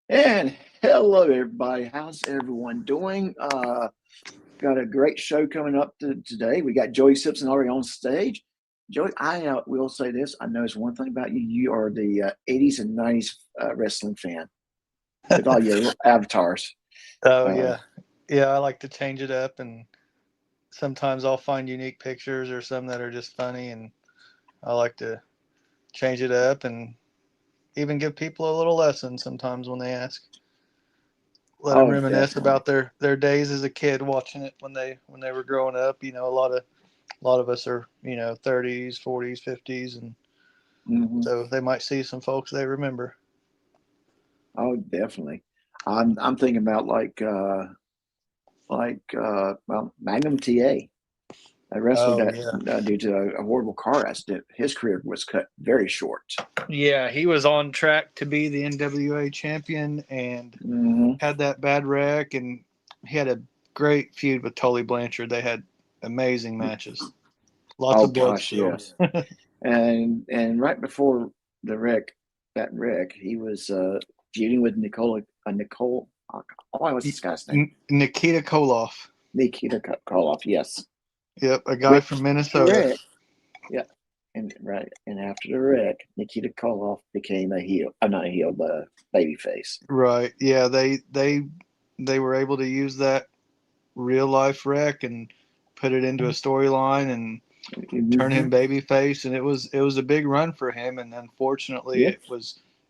And hello, everybody. How's everyone doing? Got a great show coming up today. We got Joey Simpson already on stage. Joey, I will say this. I noticed one thing about you. You are the 80s and 90s wrestling fan with all your avatars. Oh Uh, yeah, yeah. I like to change it up, and sometimes I'll find unique pictures or some that are just funny, and I like to change it up and even give people a little lesson sometimes when they ask. Let them oh, reminisce definitely. about their days as a kid watching it when they were growing up. A lot of us are 30s, 40s, 50s, and Hmm. so they might see some folks they remember. Oh, definitely. I'm thinking about well, Magnum TA. A wrestler Oh that, yeah, due to a horrible car accident, his career was cut very short. yeah. He was on track to be the NWA champion and Hmm. had that bad wreck, and he had a great feud with Tully Blanchard. They had amazing matches, lots Oh of blood gosh, spilled. yes. And right before the that wreck, he was feuding with Nicole. Oh, what's this guy's name? Nikita Koloff. Nikita Koloff. Yes. Yep, a guy With from the Minnesota. wreck, yeah, and right, and after the wreck, Nikita Koloff became a heel. I'm not a heel, but a baby face. Right. Yeah, they were able to use that real life wreck and put it into a storyline and turn Hmm. him babyface, and it was a big run for him, and unfortunately Yep.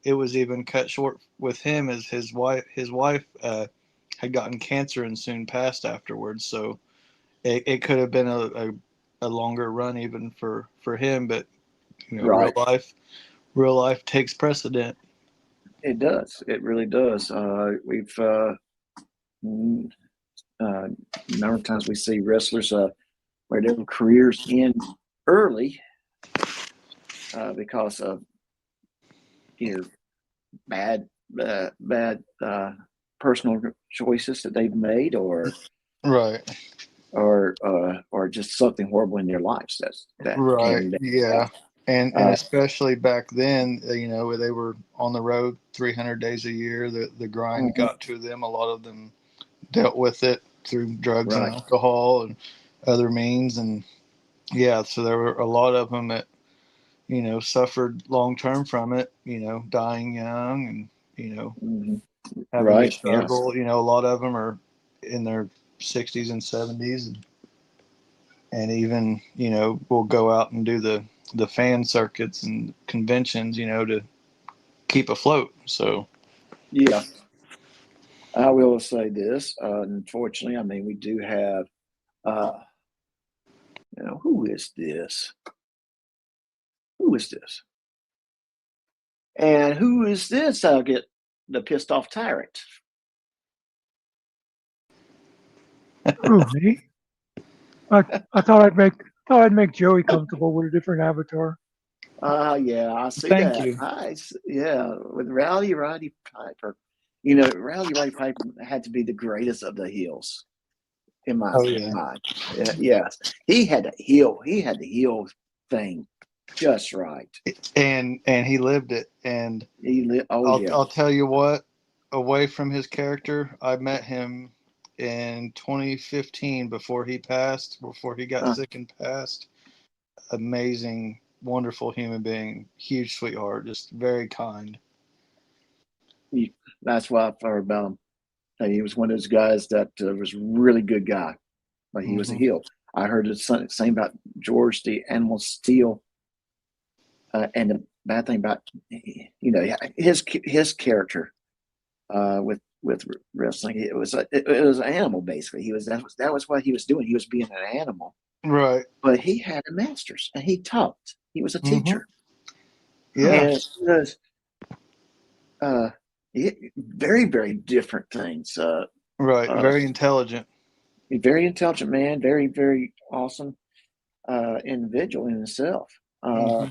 it was even cut short with him as his wife had gotten cancer and soon passed afterwards. So it could have been a longer run even for him, but real Right. life takes precedent. It does. It really does. We've mm, uh, number of times we see wrestlers where their careers end early because of either bad bad personal choices that they've made, Right. or just something horrible in their lives that came Right. them Yeah. down. And Uh, especially back then, where they were on the road 300 days a year, the grind mhm, got to them. A lot of them dealt with it through drugs and right. alcohol and other means. And yeah, so there were a lot of them that, suffered long term from it, dying young and, Hmm. having to Right. Yes. struggle. A lot of them are in their 60s and 70s and even, will go out and do the fan circuits and conventions, to keep afloat. So, Yeah. I will say this. Unfortunately, I mean, we do have. Uh, who is this? Who is this? And who is this? I'll get the pissed off tyrant. Who, me? I thought I'd make Joey comfortable with a different avatar. Yeah, I see thank that. you. Yeah, with Rowdy Roddy Piper. Rowdy Roddy Piper had to be the greatest of the heels in my Oh yeah. mind. Yes, he had to heel. He had the heel thing just right. And he lived it. And Oh I'll yeah. I'll tell you what, away from his character, I met him in 2015 before he got Uh, sick and passed. Amazing, wonderful human being, huge sweetheart, just very kind. that's what I've heard about him. He was one of those guys that was a really good guy, but he was a Hmm. heel. I heard the same about George the Animal Steel. And the bad thing about his character with wrestling, it was an animal basically. That was what he was doing. He was being an animal, Right. but he had a master's and he taught. He was a Hmm. teacher, Yeah. and it was uh, very very different things. Right. Uh, Very intelligent. very intelligent man, very very awesome individual in himself. Uh, Hmm.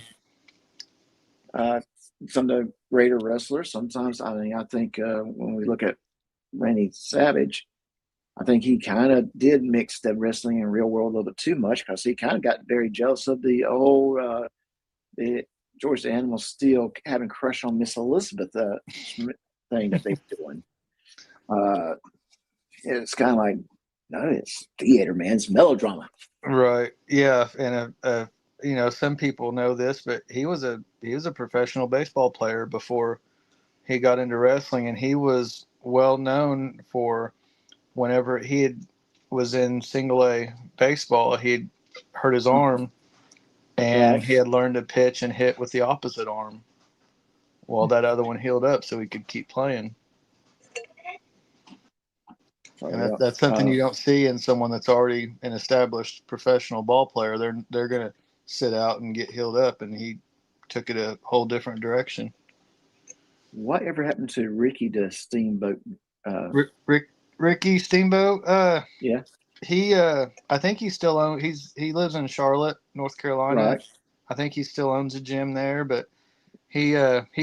uh, some of the greater wrestlers. Sometimes I mean I think when we look at Randy Savage, I think he kind of did mix the wrestling and real world a little bit too much because he kind of got very jealous of the George the Animal Steel having crush on Miss Elizabeth thing that they're doing. It's kind of like, no, it's theater, man. It's melodrama. Right. Yeah. And some people know this, but he was a professional baseball player before he got into wrestling, and he was well known for whenever was in single A baseball, he'd hurt his arm, and Right. he had learned to pitch and hit with the opposite arm while that other one healed up, so he could keep playing. And that's something you don't see in someone that's already an established professional ball player. They're going to sit out and get healed up, and he took it a whole different direction. Whatever happened to Ricky the Steamboat? Ricky Steamboat? Yeah. He I think he still owns. He lives in Charlotte, North Carolina. Right. I think he still owns a gym there, but he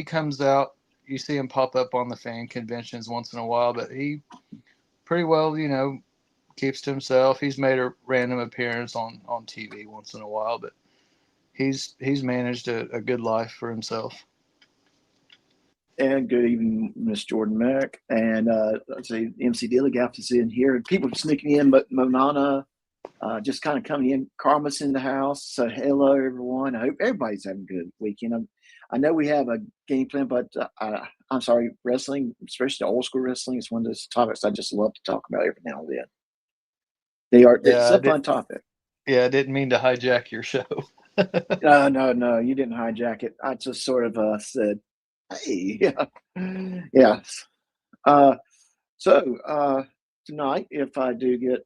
comes out. You see him pop up on the fan conventions once in a while, but he pretty well, keeps to himself. He's made a random appearance on TV once in a while, but he's managed a good life for himself. And good evening, Miss Jordan Merrick. And let's see, MC Dilligaff is in here. People sneaking in, but Monana just kind of coming in. Karma's in the house. So hello, everyone. I hope everybody's having a good weekend. I know we have a game plan, but I'm sorry, wrestling, especially old school wrestling, is one of those topics I just love to talk about every now and then. It's a fun topic. Yeah, I didn't mean to hijack your show. No, you didn't hijack it. I just sort of said, hey, yeah. So tonight, if I do get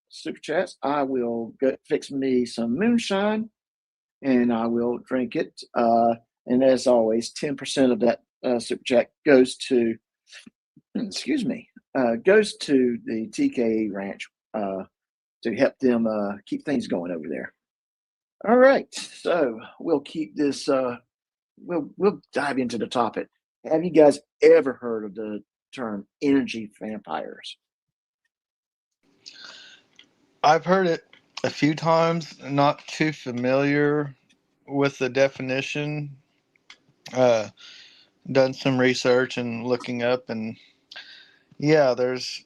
super chats, I will fix me some moonshine, and I will drink it. And as always, 10% of that super chat goes to, goes to the TKA Ranch to help them keep things going over there. All right, so we'll keep this. We'll dive into the topic. Have you guys ever heard of the term energy vampires? I've heard it a few times. Not too familiar with the definition. Done some research and looking up, and yeah, there's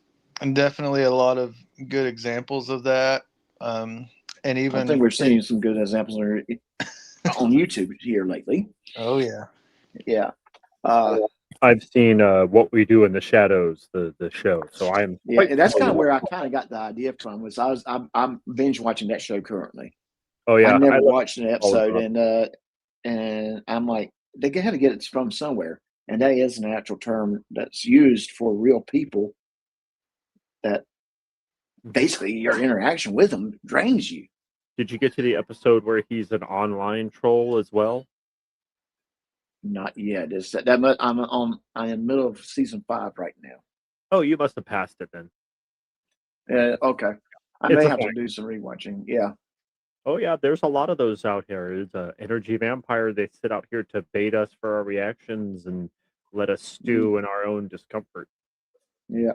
definitely a lot of good examples of that. And even I think we're seeing some good examples on YouTube here lately. Oh yeah, yeah. I've seen What We Do in the Shadows, the show. So I'm and that's kind of where I kind of got the idea from. I'm binge watching that show currently. Oh yeah, I never watched an episode, and I'm like, they had to get it from somewhere, and that is an actual term that's used for real people. That basically your interaction with them drains you. Did you get to the episode where he's an online troll as well? Not yet. I'm in the middle of season 5 right now. Oh, you must have passed it then. Okay. I may have to do some rewatching. Yeah. Oh yeah, there's a lot of those out here. It's an energy vampire. They sit out here to bait us for our reactions and let us stew in our own discomfort. Yeah,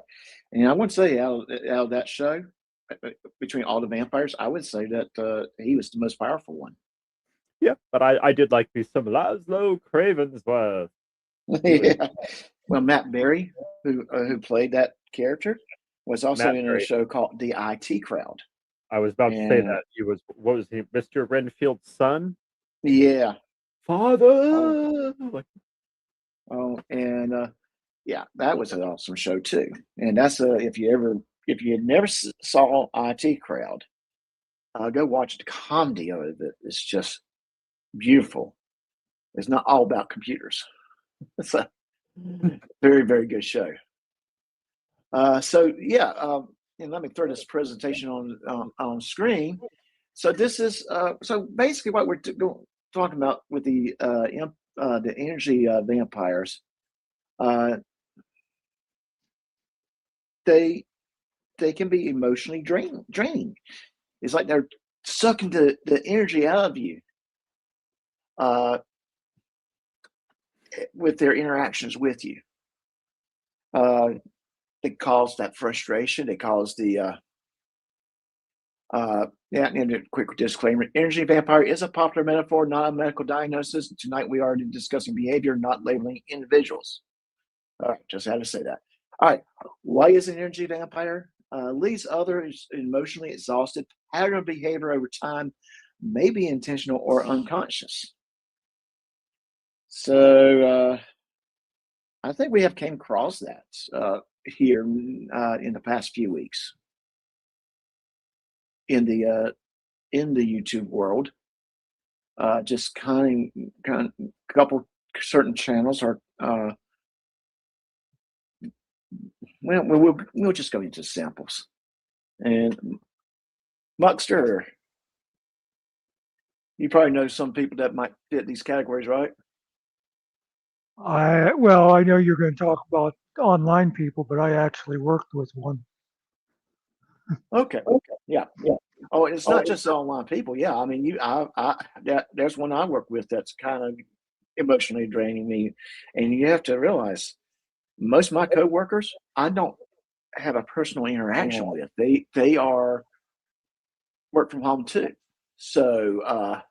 and I would say out of that show, between all the vampires, I would say that he was the most powerful one. Yeah, but I did like me some Laszlo Cravensworth. Yeah. Well, Matt Berry, who played that character, was also in a show called The IT Crowd. I was about to say that he was. What was he, Mr. Renfield's son? Yeah. Father. Yeah, that was an awesome show too. And that's if you never saw IT Crowd, go watch the comedy of it. It's just beautiful. It's not all about computers. It's a very, very good show. And let me throw this presentation on screen. So this is so basically what we're talking about with the energy vampires. They can be emotionally draining. It's like they're sucking the energy out of you with their interactions with you. They cause that frustration. They cause the and a quick disclaimer: energy vampire is a popular metaphor, not a medical diagnosis. Tonight we are discussing behavior, not labeling individuals. All right, just had to say that. All right, why is an energy vampire? Leaves others emotionally exhausted. Pattern of behavior over time may be intentional or unconscious. So I think we have came across that here in the past few weeks in the YouTube world. Just kind of couple certain channels are we'll just go into samples. And Muckster, you probably know some people that might fit these categories, right? I know you're going to talk about online people, but I actually worked with one. Okay. Yeah. Oh, it's not just online people. Yeah, I mean, there's one I work with that's kind of emotionally draining me, and you have to realize most of my coworkers I don't have a personal interaction with. They are work from home too. So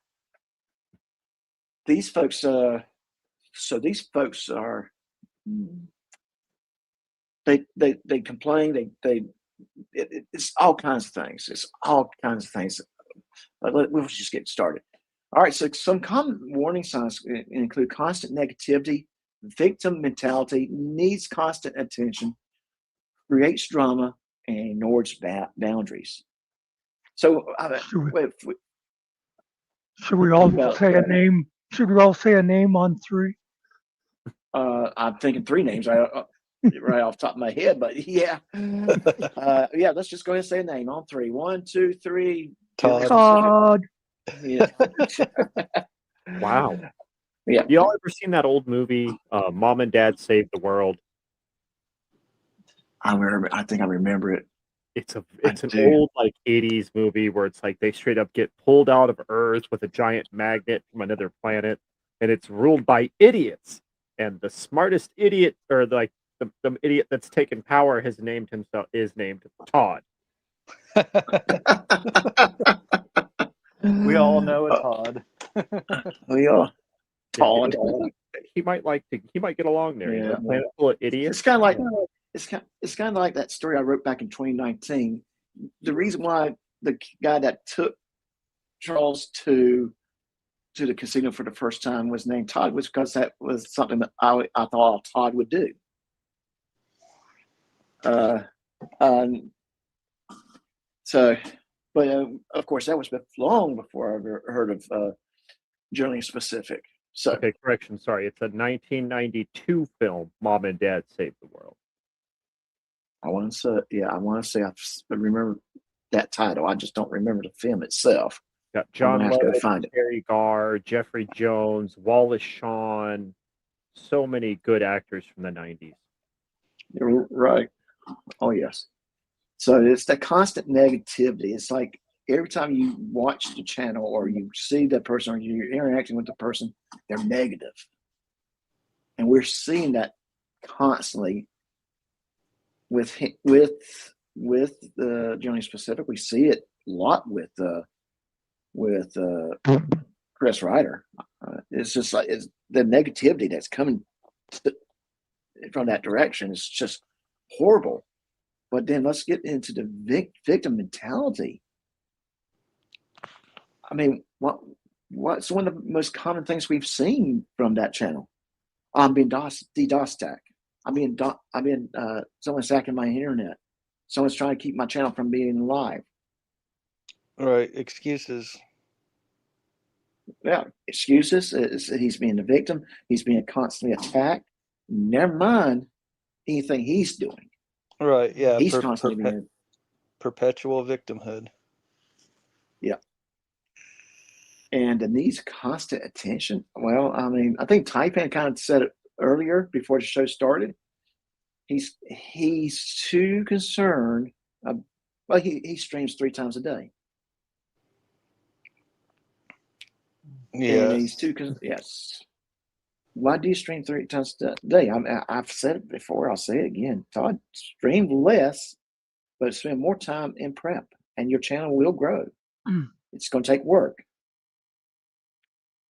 these folks are they complain. It's all kinds of things. It's all kinds of things. We'll just get started. All right. So some common warning signs include constant negativity, victim mentality, needs constant attention, creates drama, and ignores boundaries. So Should we all say a name? Should we all say a name on three? I'm thinking three names right off the top of my head, but yeah. Yeah, let's just go ahead and say a name on three. 1, 2, 3. Todd. Yeah. Wow. Yeah. Y'all ever seen that old movie, Mom and Dad Saved the World? I think I remember it. It's an old like 80s movie where it's like they straight up get pulled out of Earth with a giant magnet from another planet, and it's ruled by idiots. And the smartest idiot, or like the idiot that's taken power, is named Todd. We all know a Todd. We are Todd. He might get along there. Yeah. Planet full of idiots. It's kind of like it's kind of like that story I wrote back in 2019. The reason why the guy that took Charles to the casino for the first time was named Todd was because that was something that I thought Todd would do. So, but of course, that was long before I ever heard of Journey Specific. So, okay, correction. Sorry, it's a 1992 film. Mom and Dad Saved the World. I want to say I remember that title. I just don't remember the film itself. Got John Lovett, Terry Garr, Jeffrey Jones, Wallace Shawn. So many good actors from the 90s. You're right. Oh, yes. So it's the constant negativity. It's like every time you watch the channel or you see that person or you're interacting with the person, they're negative. And we're seeing that constantly with the Journey Specific. We see it a lot with Chris Ryder. It's just like the negativity that's coming from that direction is just horrible. But then let's get into the victim mentality. I mean, what's one of the most common things we've seen from that channel? I'm being DDoS attack. Someone's hacking my internet. Someone's trying to keep my channel from being live. Right, excuses. Yeah, excuses. He's being the victim. He's being constantly attacked. Never mind anything he's doing. Right, yeah. He's constantly being perpetual victimhood. Yeah. And it needs constant attention. Well, I mean, I think Taipan kind of said it earlier before the show started. He's too concerned. Well, he streams 3 times a day. Yeah. And he's yes. Why do you stream 3 times a day? I've said it before. I'll say it again. Todd, stream less, but spend more time in prep, and your channel will grow. It's going to take work.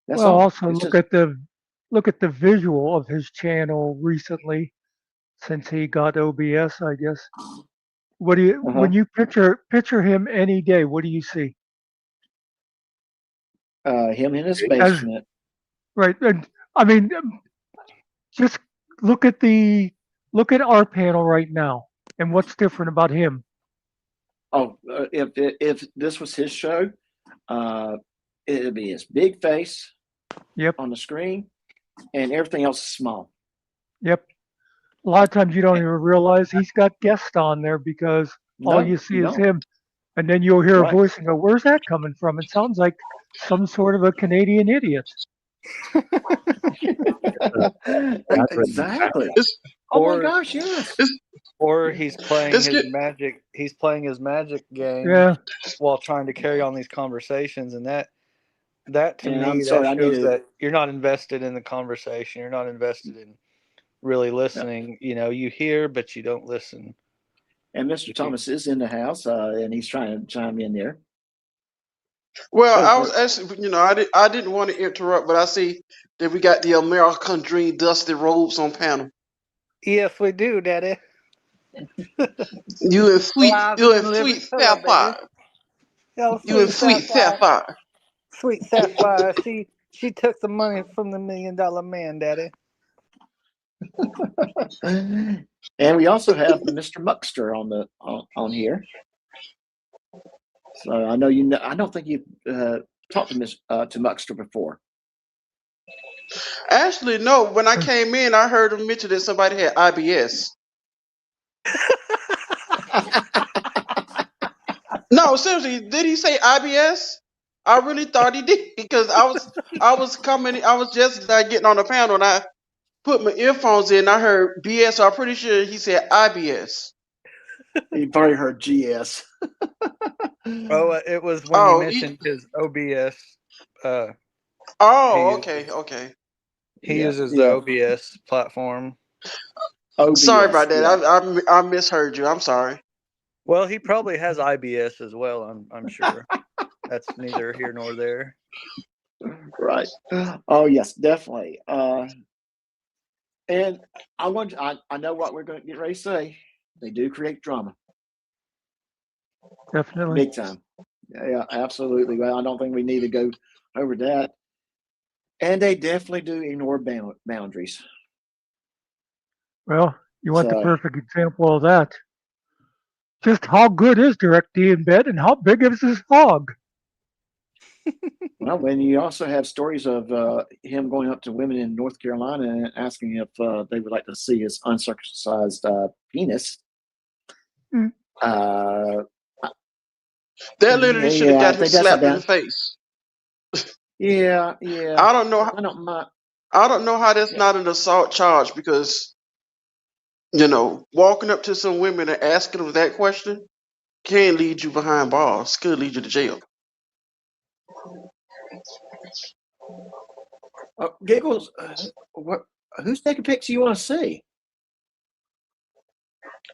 That's all. Also look at the visual of his channel recently. since he got OBS, I guess. What do you Uh-huh. when you picture him any day? What do you see? Him in his As basement. right, and I mean, just look at our panel right now, and what's different about him? Oh, if this was his show, it'd be his big face Yep, on the screen, and everything else is small. yep. A lot of times you don't even realize he's got guests on there because all No, you see you is don't. him, and then you'll hear a Right. voice and go, "Where's that coming from?" It sounds like some sort of a Canadian idiot. Exactly. It's Oh my Or gosh, yes. it's or he's playing it's his good. magic. He's playing his magic game Yeah, while trying to carry on these conversations, and that to And I'm me sorry, that I need shows to. that you're not invested in the conversation. You're not invested in really Yeah. listening. You hear, but you don't listen. And Mr. Thomas is in the house, and he's trying to chime in there. Well, Oh, I was actually, I didn't want to interrupt, but I see that we got the American Dream Dusty Robes on panel. Yes, we do, Daddy. You and Live from Living Pillow, baby. Sapphire. Yo, You and sweet Sweet Sapphire. Sapphire. Sweet Sapphire. She took the money from the $1 Million Man, Daddy. And we also have Mr. Muckster on here. So I know you know. I don't think you've talked to to Muckster before. Actually, no. When I came in, I heard him mention that somebody had IBS. No, seriously, did he say IBS? I really thought he did because I was just getting on the panel and I put my earphones in. I heard BS. So I'm pretty sure he said IBS. You probably heard GS. Oh, it was when you Oh, mentioned his OBS. Uh, oh, he okay. he Yeah, uses the yeah. OBS platform. Sorry about OBS. that. Yeah. I misheard you. I'm sorry. Well, he probably has IBS as well. I'm sure. That's neither here nor there. Right. Oh yes, definitely. And I know what we're going to get ready to say. They do create drama, definitely. big time. Yeah, absolutely. Well, I don't think we need to go over that. And they definitely do ignore boundaries. Well, you want the So, perfect example of that. Just how good is DirectD in bed, and how big is his hog? well, when you also have stories of him going up to women in North Carolina and asking if they would like to see his uncircumcised penis. Mm. That literally should have Yeah, I got him think that's slapped in about. the face. Yeah. I don't know. I don't mind. I don't know how that's Yeah. not an assault charge because walking up to some women and asking them that question can lead you behind bars. Could lead you to jail. Giggles, whose naked pics you want to see?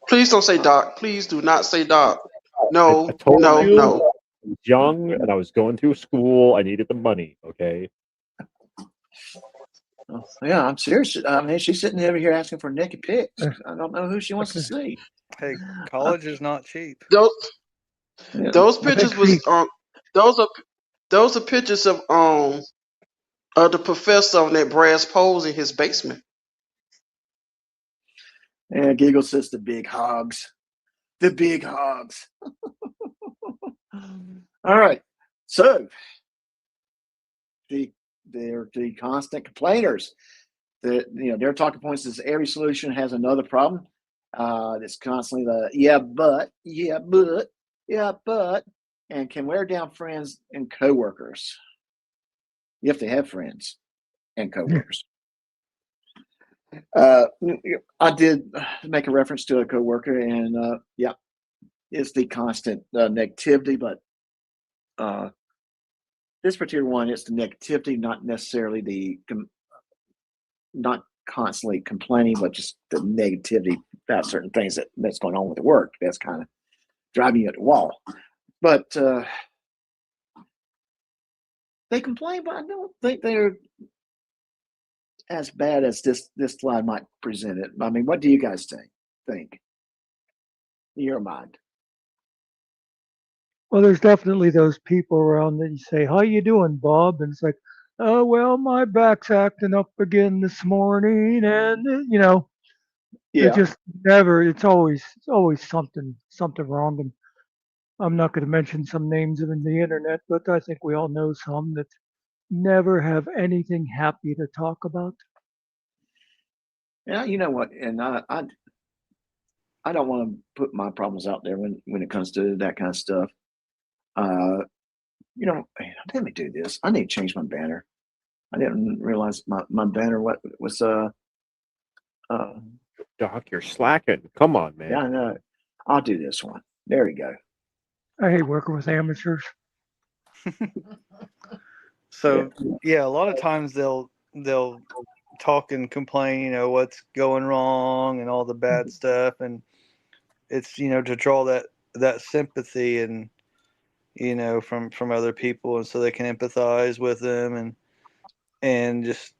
Please don't say Doc. Please do not say Doc. I No, told no, you no. I was young and I was going to school. I needed the money. Okay. Oh, yeah, I'm serious. I mean, she's sitting over here asking for naked pics. I don't know who she wants to see. Hey, college is not cheap. Those Yeah. those I think pictures was those are pictures of the professor on that brass poles in his basement. And Giggles says the big hogs. The big hogs. All right. So they're the constant complainers. Their talking points is every solution has another problem. It's constantly the yeah, but, and can wear down friends and coworkers. You have to have friends and coworkers. I did make a reference to a coworker, and yeah, it's the constant negativity, but this particular one, it's the negativity, not necessarily not constantly complaining, but just the negativity about certain things that's going on with the work. That's kind of driving you at the wall. But they complain, but I don't think they're as bad as this slide might present it. I mean, what do you guys think in your mind? Well, there's definitely those people around that you say, "How you doing, Bob?" And it's like, "Oh, well, my back's acting up again this morning," and it Yeah, just never. It's always something wrong. And I'm not going to mention some names in the internet, but I think we all know some that never have anything happy to talk about. yeah. You know what? And I don't want to put my problems out there when it comes to that kind of stuff. Uh, man, let me do this. I need to change my banner. I didn't realize my banner what was uh Doc, you're slacking. Come on, man. yeah, I know. I'll do this one. There we go. I hate working with amateurs. So yeah, a lot of times they'll talk and complain, what's going wrong and all the bad stuff, and it's to draw that sympathy and from other people, and so they can empathize with them and just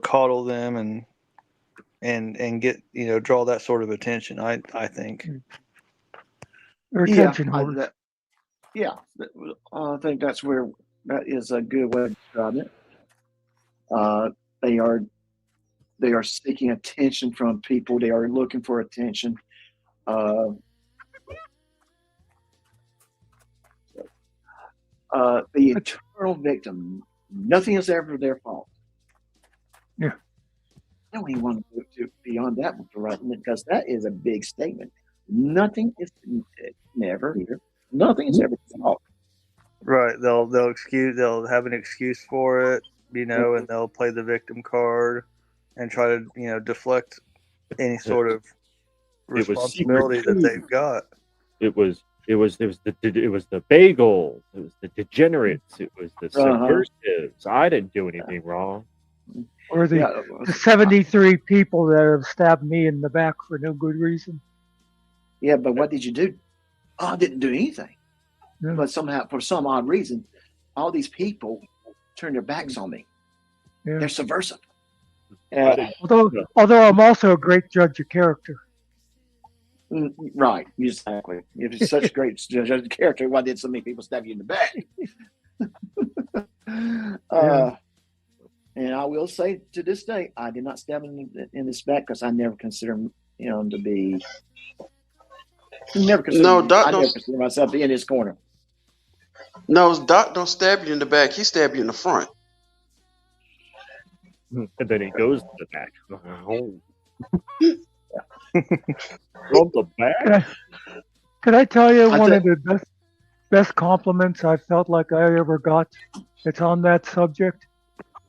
coddle them and get draw that sort of attention. I think. They're Yeah, attention whores. I think that is a good way to describe it. Uh, they are seeking attention from people. They are looking for attention. The eternal victim. Nothing is ever their fault. Yeah. I don't even want to go to beyond that right, because that is a big statement. Nothing is never here. Nothing is ever their fault. Right. They'll have an excuse for it, and they'll play the victim card and try to deflect any sort of responsibility that they've got. It was the bagels. It was the degenerates. It was the subversives. I didn't do anything wrong. Or the 73 people that have stabbed me in the back for no good reason. Yeah, but what did you do? Oh, I didn't do anything. Yeah. But somehow, for some odd reason, all these people turned their backs on me. Yeah. They're subversive. Although I'm also a great judge of character. Right, exactly. If it's such a great judge of character, why did so many people stab you in the back? And I will say to this day, I did not stab him in his back because I never consider him to be. I never consider myself to be in his corner. No, Doc don't stab you in the back. He stab you in the front. And then he goes to the back. From the back? Could I tell you one of the best compliments I felt like I ever got? It's on that subject.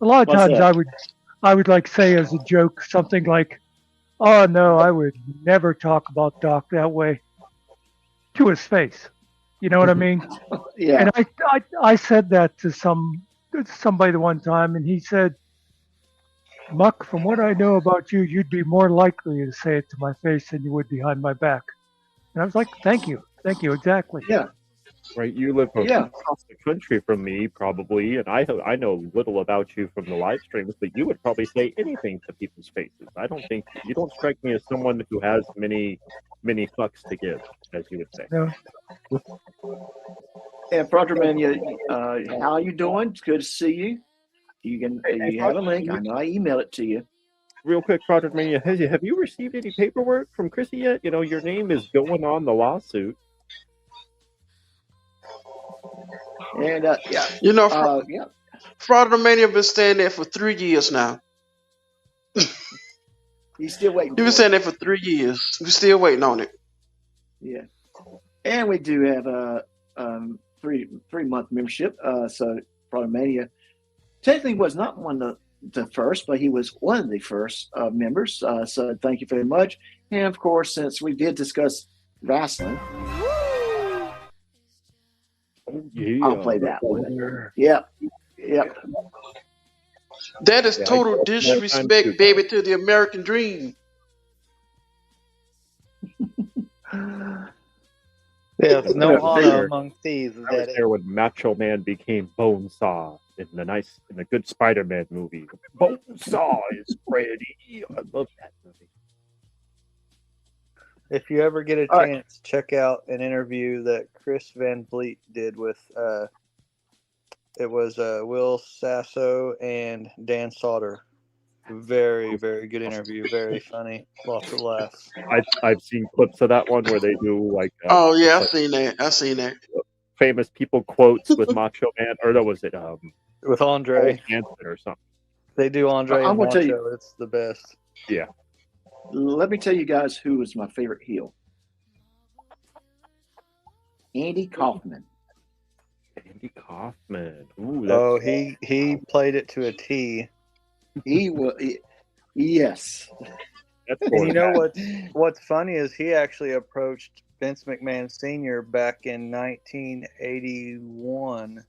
A lot of times I would like say as a joke something like, "Oh no, I would never talk about Doc that way," to his face. You know what I mean? Yeah. And I said that to somebody the one time, and he said, "Muck, from what I know about you, you'd be more likely to say it to my face than you would behind my back." And I was like, thank you, exactly. Yeah. Right, you live across the country from me, probably, and I know little about you from the live streams, but you would probably say anything to people's faces. I don't think you don't strike me as someone who has many fucks to give, as you would say. No. And Froggerman, how you doing? It's good to see you. You have a link. I know I emailed it to you. Real quick, Project Mania, have you received any paperwork from Chrissy yet? Your name is going on the lawsuit. And Froggermania been staying there for 3 years now. He's still waiting. You've been staying there for 3 years. We're still waiting on it. Yeah, and we do have a 3-month membership. So Froggermania technically was not one of the first, but he was one of the first members. So thank you very much. And of course, since we did discuss wrestling, I'll play that one. Yep. That is total disrespect, baby, to the American dream. Yeah, no honor among thieves. I was there when Macho Man became Bonesaw in the good Spider-Man movie. Bonesaw is ready. I love that movie. If you ever get a chance, check out an interview that Chris Van Vliet did with it was Will Sasso and Dan Sauter. Very, very good interview. Very funny. Lots of laughs. I've seen clips of that one where they do like. Oh yeah, I've seen that. Famous people quotes with Macho Man, or no, was it with Andre Hansen or something? They do Andre and Macho. Tell you, it's the best. Yeah. Let me tell you guys who is my favorite heel. Andy Kaufman. Andy Kaufman. Ooh, he played it to a T. He was, yes. And you know what's funny is he actually approached Vince McMahon Sr. back in 1981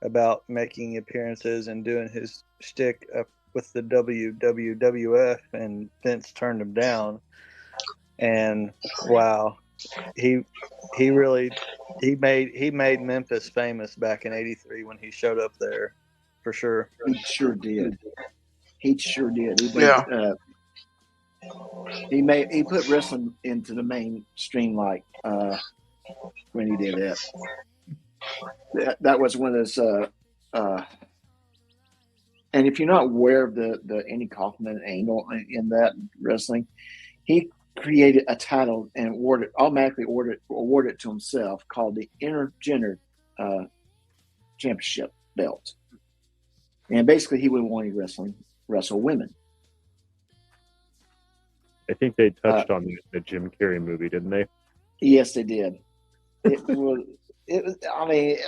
about making appearances and doing his shtick up with the WWF, and Vince turned him down. And wow, he made Memphis famous back in '83 when he showed up there, for sure. He sure did. He sure did. He put wrestling into the mainstream when he did that. That was one of those. And if you're not aware of the Andy Kaufman angle in that wrestling, he created a title and automatically awarded it to himself called the Intergender Championship belt. And basically, he would want to wrestle women. I think they touched on the Jim Carrey movie, didn't they? Yes, they did. It was. I mean,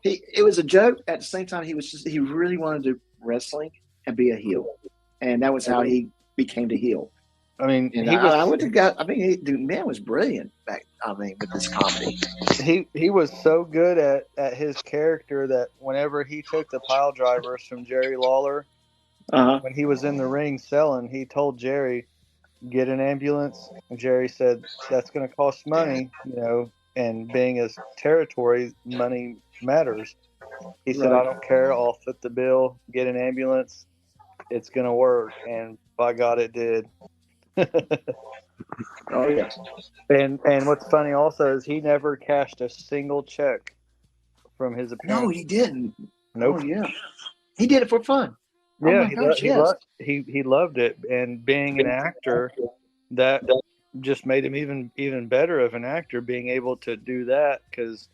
it was a joke. At the same time, he really wanted to do wrestling and be a heel, and that was how he became the heel. I mean, the man was brilliant back. I mean, with this comedy, he was so good at his character that whenever he took the pile drivers from Jerry Lawler, when he was in the ring selling, he told Jerry, "Get an ambulance." And Jerry said, "That's going to cost money, And being his territory, money matters." He said, "I don't care. I'll foot the bill. Get an ambulance. It's going to work." And by God, it did. Oh yeah. And what's funny also is he never cashed a single check from his appearance. No, he didn't. Nope. Oh yeah. He did it for fun. Yeah, he loved it, and being an actor, that just made him even better of an actor, being able to do that, because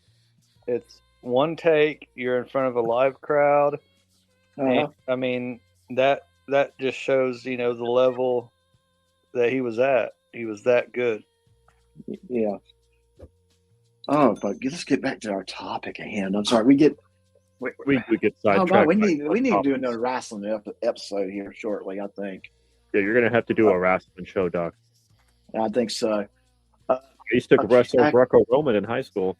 it's one take, you're in front of a live crowd. And, I mean, that just shows the level that he was at. He was that good. Yeah. Oh, but let's get back to our topic at hand. I'm sorry, we get sidetracked. We need to do another wrestling episode here shortly, I think. Yeah, you're gonna have to do a wrestling show, Doc. I think so. I used to wrestle Greco-Roman in high school.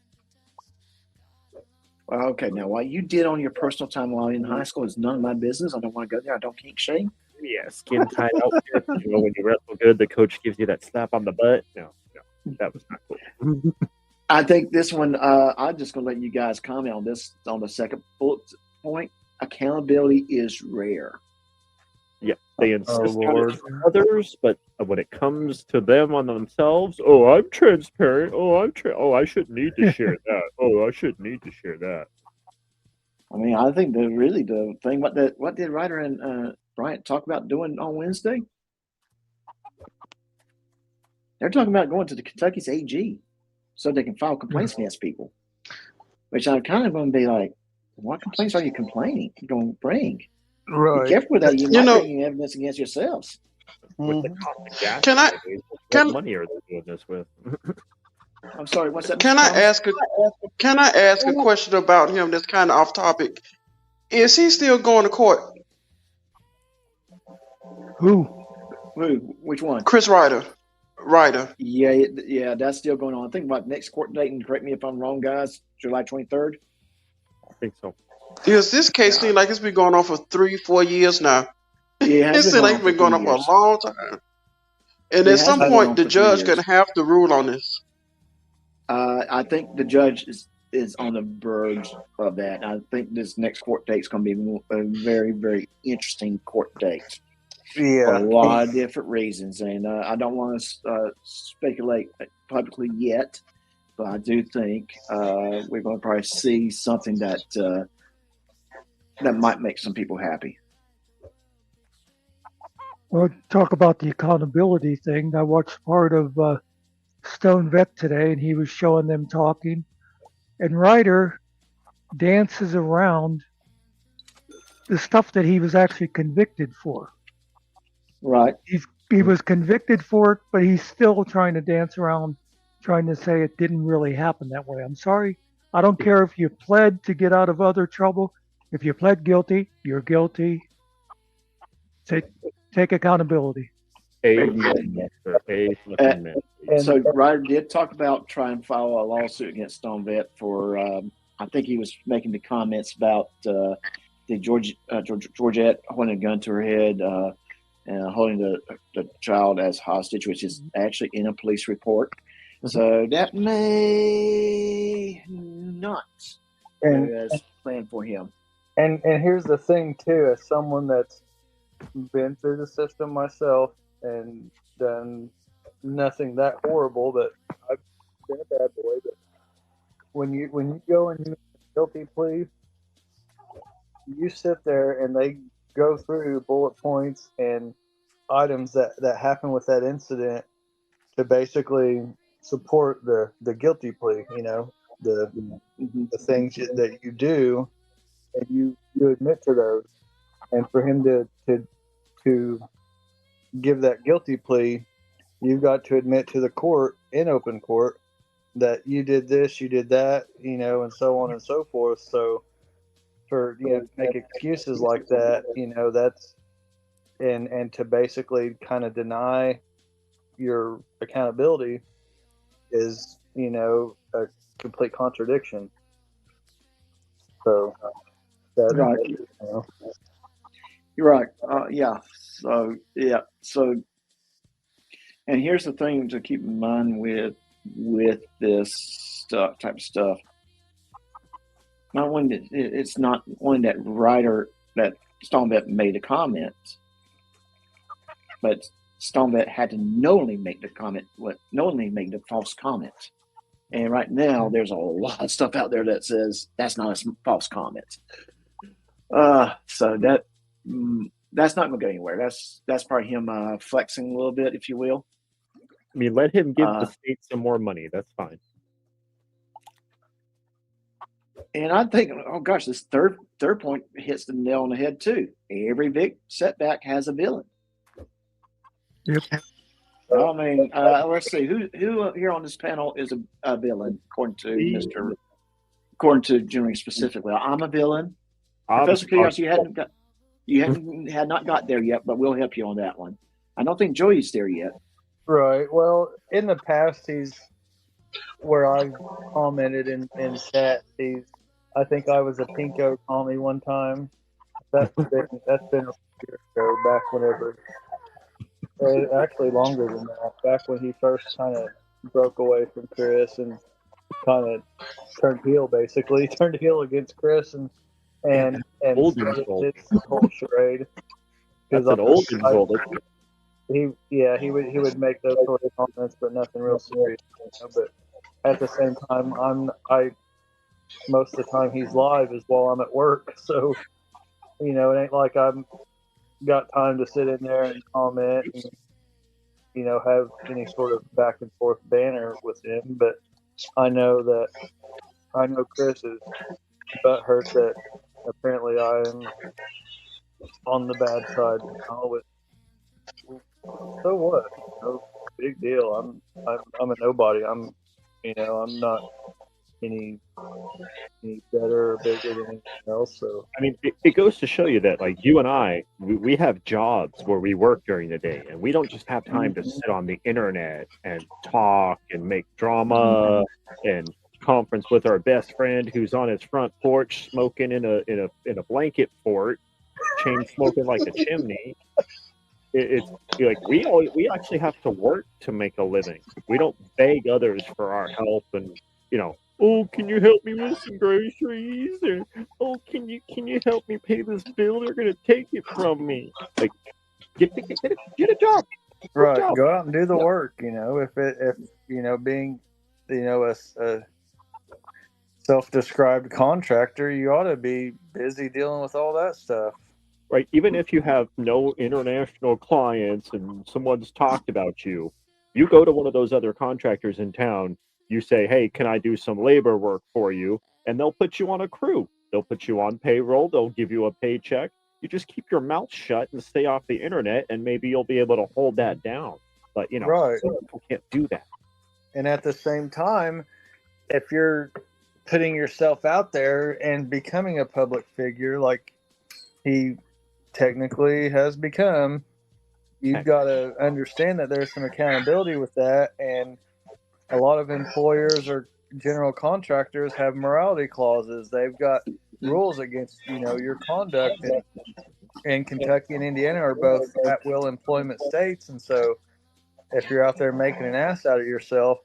Okay, now what you did on your personal time while in high school is none of my business. I don't want to go there. I don't kink shame. Yeah, skin tight out there. When you wrestle good, the coach gives you that slap on the butt. No, that was not cool. I think this one, I'm just going to let you guys comment on this on the second bullet point. Accountability is rare. Yeah, they insist on it for others, but when it comes to them on themselves, I'm transparent. I shouldn't need to share that. I shouldn't need to share that. I mean, I think the thing what did Ryder and Bryant talk about doing on Wednesday? They're talking about going to the Kentucky's AG so they can file complaints against people. Which I'm kind of going to be like, what complaints are you going to bring? Right. Be careful with that. You might bring evidence against yourselves. With the cost of gas, what money are they doing this with? I'm sorry. What's that? Can I ask a question about him that's kind of off topic? Is he still going to court? Who? Which one? Chris Ryder. Yeah, that's still going on. I think about next court date, and correct me if I'm wrong, guys. July 23rd. I think so. Because this case seems like it's been going on for 3-4 years now. Yeah, it seems like it's been going on for a long time. And at some point, the judge going to have to rule on this. I think the judge is on the verge of that. I think this next court date is going to be a very, very interesting court date for a lot of different reasons. And I don't want to speculate publicly yet, but I do think we're going to probably see something that that might make some people happy. Well, talk about the accountability thing. I watched part of Stone Vet today, and he was showing them talking. And Ryder dances around the stuff that he was actually convicted for. Right. He was convicted for it, but he's still trying to dance around, trying to say it didn't really happen that way. I'm sorry. I don't care if you pled to get out of other trouble. If you pled guilty, you're guilty. Take accountability. So Ryder did talk about trying to file a lawsuit against Stone Vet for. I think he was making the comments about the Georgette holding a gun to her head and holding the child as hostage, which is actually in a police report. So that may not as planned for him. And here's the thing too, as someone that's been through the system myself and done nothing that horrible, but I've been a bad boy. But when you go and you guilty plea, you sit there and they go through bullet points and items that happen with that incident to basically support the guilty plea. You know, the things that you do, and you admit to those. And for him to give that guilty plea, you've got to admit to the court in open court that you did this, you did that, you know, and so on and so forth. So for to make excuses like that, that's and to basically kind of deny your accountability is a complete contradiction. So right. You're right. Yeah. So, and here's the thing to keep in mind with this type of stuff. It's not only that Ryder, that Stone Vet made a comment, but Stone Vet had to knowingly make the false comment. And right now, there's a lot of stuff out there that says that's not a false comment. So that's not going to go anywhere. That's probably him flexing a little bit, if you will. I mean, let him give the state some more money. That's fine. And I think, oh gosh, this third point hits the nail on the head too. Every big setback has a villain. Yep. I mean, let's see who here on this panel is a villain, according to Jimmy specifically. I'm a villain. Professor Chaos, you had not got there yet, but we'll help you on that one. I don't think Joey's there yet. Right. Well, in the past, he's where I've commented in chat. I think I was a pinko commie one time. That's been a year ago, back whenever. Actually, longer than that. Back when he first kind of broke away from Chris and kind of turned heel against Chris and it's the whole charade. That's an old insult. He would make those sort of comments, but nothing real serious. But at the same time, most of the time he's live is while I'm at work, so it ain't like I'm got time to sit in there and comment and have any sort of back and forth banter with him. But I know Chris is butthurt that apparently I am on the bad side now. So what? No big deal. I'm a nobody. I'm not any better or bigger than anything else. So I mean, it goes to show you that, like, you and I, we have jobs where we work during the day, and we don't just have time to sit on the internet and talk and make drama and conference with our best friend who's on his front porch smoking in a blanket fort, chain smoking like a chimney. It's like we actually have to work to make a living. We don't beg others for our help and oh, can you help me with some groceries? Or, oh, can you help me pay this bill? They're gonna take it from me. Like, get a job. Right. Job. Go out and do the work. If being, a self-described contractor, you ought to be busy dealing with all that stuff. Right. Even if you have no international clients and someone's talked about you, you go to one of those other contractors in town. You say, "Hey, can I do some labor work for you?" And they'll put you on a crew. They'll put you on payroll. They'll give you a paycheck. You just keep your mouth shut and stay off the internet, and maybe you'll be able to hold that down. But Right. some people can't do that. And at the same time, if you're putting yourself out there and becoming a public figure like he technically has become, you've got to understand that there's some accountability with that. And a lot of employers or general contractors have morality clauses. They've got rules against, your conduct. And Kentucky and Indiana are both at-will employment states. And so if you're out there making an ass out of yourself,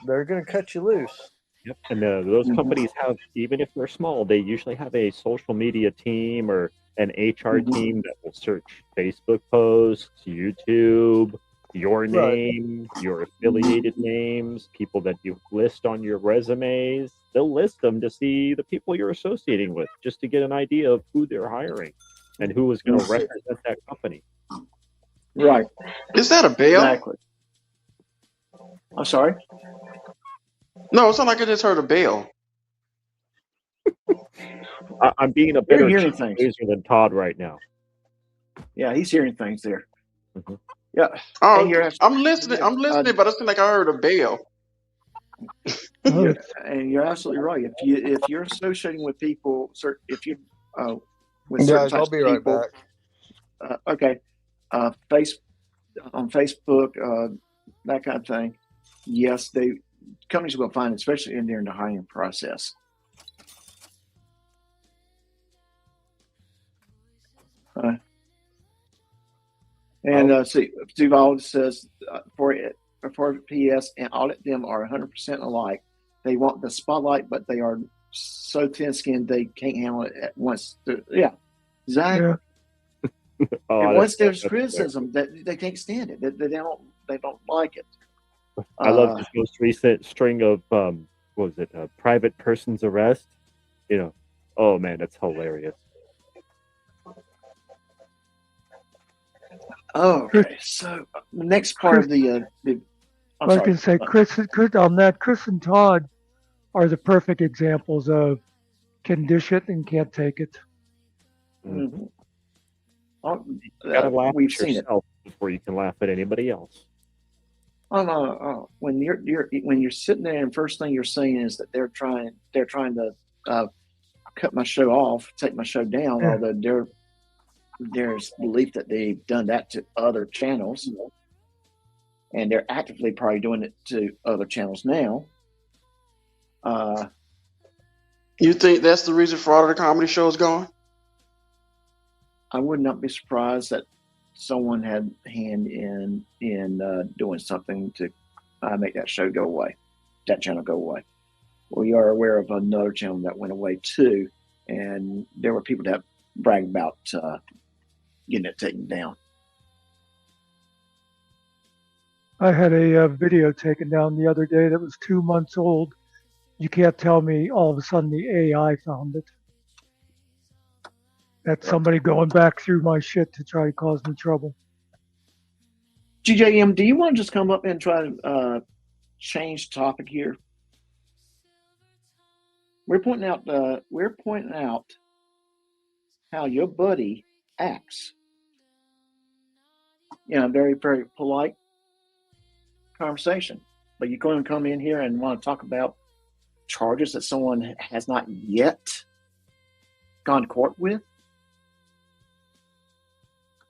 they're going to cut you loose. Yep. And those companies have, even if they're small, they usually have a social media team or an HR team that will search Facebook posts, YouTube, your name, your affiliated names, people that you list on your resumes. They'll list them to see the people you're associating with, just to get an idea of who they're hiring and who is going to represent that company. Right. Is that a bell? Exactly. I'm sorry? No, it sounded like I just heard a bell. I'm being a better hearing things than Todd right now. Yeah, he's hearing things there. Yeah. Oh, And I'm listening. I'm listening, but it seemed like I heard a bell. And you're absolutely right. If you're associating with people, with certain Guys, types I'll be of right people, back. Okay, on Facebook, that kind of thing. Yes, companies will find, especially during the hiring process. See, Duval says for PS and audit them are 100% alike. They want the spotlight, but they are so thin-skinned they can't handle it at once. Yeah, exactly. Yeah. And once there's criticism, that they can't stand it. They don't like it. I love this most recent string of what was it? Private person's arrest. Oh man, that's hilarious. Okay, so the next part of the I was going to say, Chris and Todd are the perfect examples of can dish it and can't take it. Mm-hmm. You gotta laugh we've at seen yourself before you can laugh at anybody else. When you're sitting there and first thing you're saying is that they're trying to cut my show off, take my show down, although there's belief that they've done that to other channels, and they're actively probably doing it to other channels now. You think that's the reason for all of the comedy shows gone? I would not be surprised that someone had a hand in doing something to make that show go away, that channel go away. We are aware of another channel that went away too, and there were people that bragged about getting it taken down. I had a video taken down the other day that was 2 months old. You can't tell me all of a sudden the AI found it. That's somebody going back through my shit to try to cause me trouble. GJM, do you want to just come up and try to change topic here? We're pointing out how your buddy acts. Very, very polite conversation. But you're going to come in here and want to talk about charges that someone has not yet gone to court with,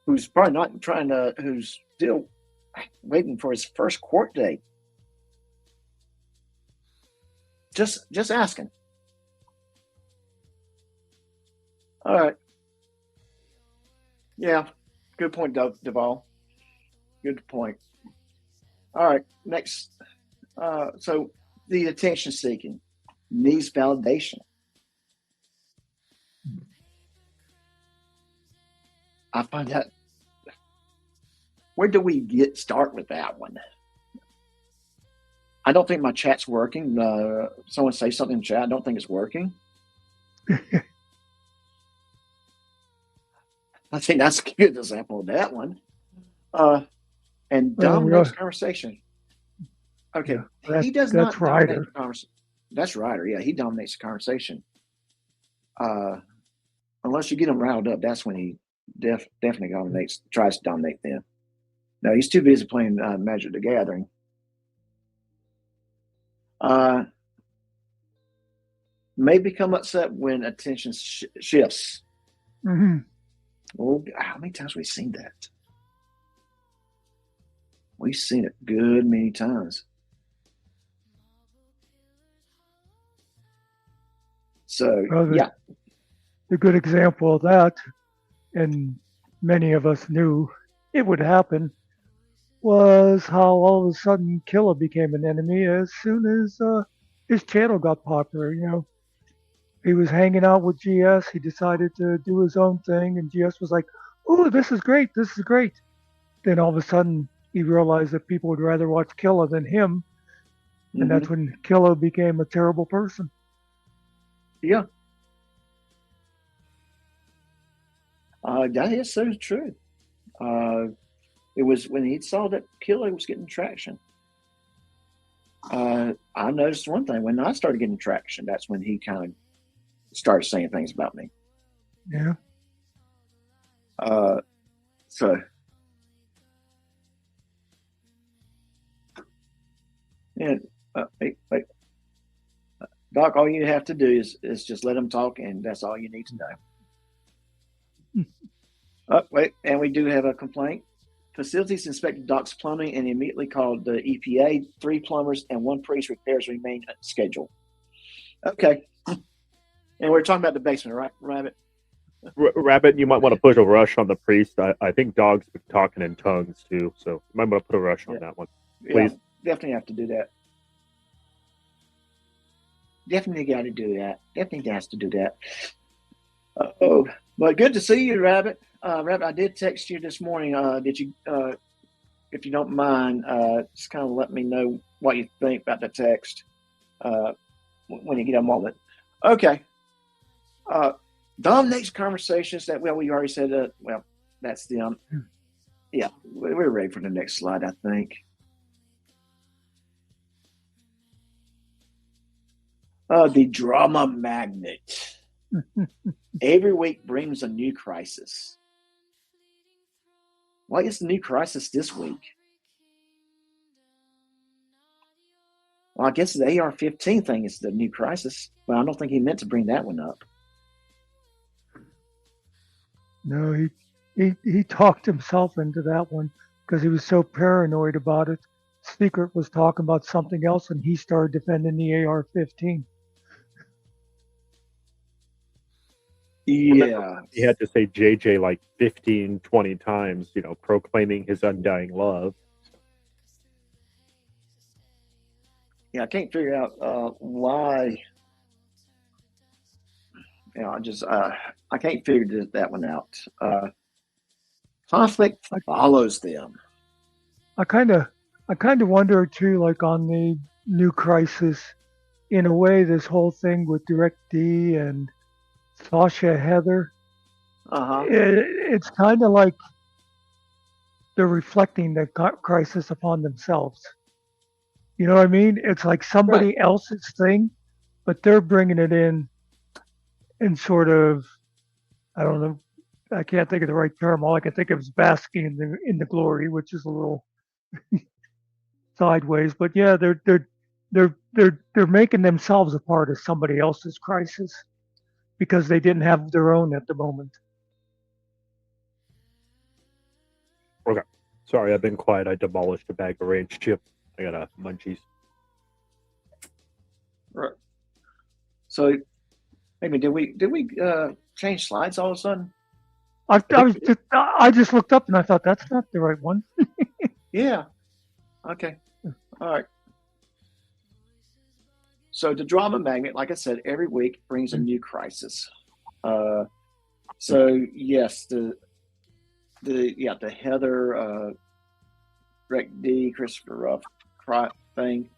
who's probably not who's still waiting for his first court date. Just asking. All right. Yeah, good point, Duval. Good point. All right, next. So the attention seeking. needs validation. I find that. Where do we start with that one? I don't think my chat's working. Someone say something in chat. I don't think it's working. I think that's a good example of that one. And dominates conversation. Okay, yeah, he does not dominate Ryder. the conversation. That's Ryder. Yeah, he dominates the conversation. Unless you get him riled up, that's when he definitely tries to dominate them. No, he's too busy playing Magic the Gathering. May become upset when attention shifts. Mm-hmm. Well, how many times have we seen that? We've seen it good many times. So, yeah. A good example of that, and many of us knew it would happen, was how all of a sudden Killa became an enemy as soon as his channel got popular. You know, he was hanging out with GS. He decided to do his own thing, and GS was like, "Oh, this is great! This is great!" Then all of a sudden, he realized that people would rather watch Killa than him, and that's when Killa became a terrible person. Yeah. That is so true. It was when he saw that Killa was getting traction. I noticed one thing. When I started getting traction, that's when he kind of started saying things about me. Yeah. So. And wait. Doc, all you have to do is just let him talk, and that's all you need to know. Wait, and we do have a complaint. Facilities inspected Doc's plumbing and immediately called the EPA. 3 plumbers and 1 priest. Repairs remain scheduled. Okay. And we're talking about the basement, right, Rabbit? Rabbit, you might want to put a rush on the priest. I think Dog's been talking in tongues too, so you might want to put a rush on that one. Please. Yeah, definitely have to do that. Definitely got to do that. Definitely has to do that. Oh, but good to see you, Rabbit. Rabbit, I did text you this morning. Did you, if you don't mind, just kind of let me know what you think about the text when you get a moment. Okay. Dominates conversations that, well, we already said that. Well, that's them. Yeah, we're ready for the next slide, I think. The drama magnet. Every week brings a new crisis. What is the new crisis this week? Well, I guess the AR-15 thing is the new crisis, but I don't think he meant to bring that one up. No, he talked himself into that one because he was so paranoid about it. Secret was talking about something else, and he started defending the AR-15. Yeah. He had to say JJ like 15, 20 times, proclaiming his undying love. Yeah, I can't figure out why. I can't figure that one out. Conflict follows them. I kind of wonder too, like on the new crisis, in a way, this whole thing with DirectD and Sasha Heather, it's kind of like they're reflecting the crisis upon themselves. You know what I mean? It's like somebody else's thing, but they're bringing it in sort of, I don't know, I can't think of the right term. All I can think of is basking in the glory, which is a little sideways. But yeah, they're making themselves a part of somebody else's crisis because they didn't have their own at the moment. Okay. Sorry, I've been quiet. I demolished a bag of ranch chips. I got munchies. Right. So, maybe did we change slides all of a sudden? I just looked up and I thought that's not the right one. Yeah. Okay. All right. So the drama magnet, like I said, every week brings a new crisis. So yes, the Heather Rick D. Christopher Ruff thing.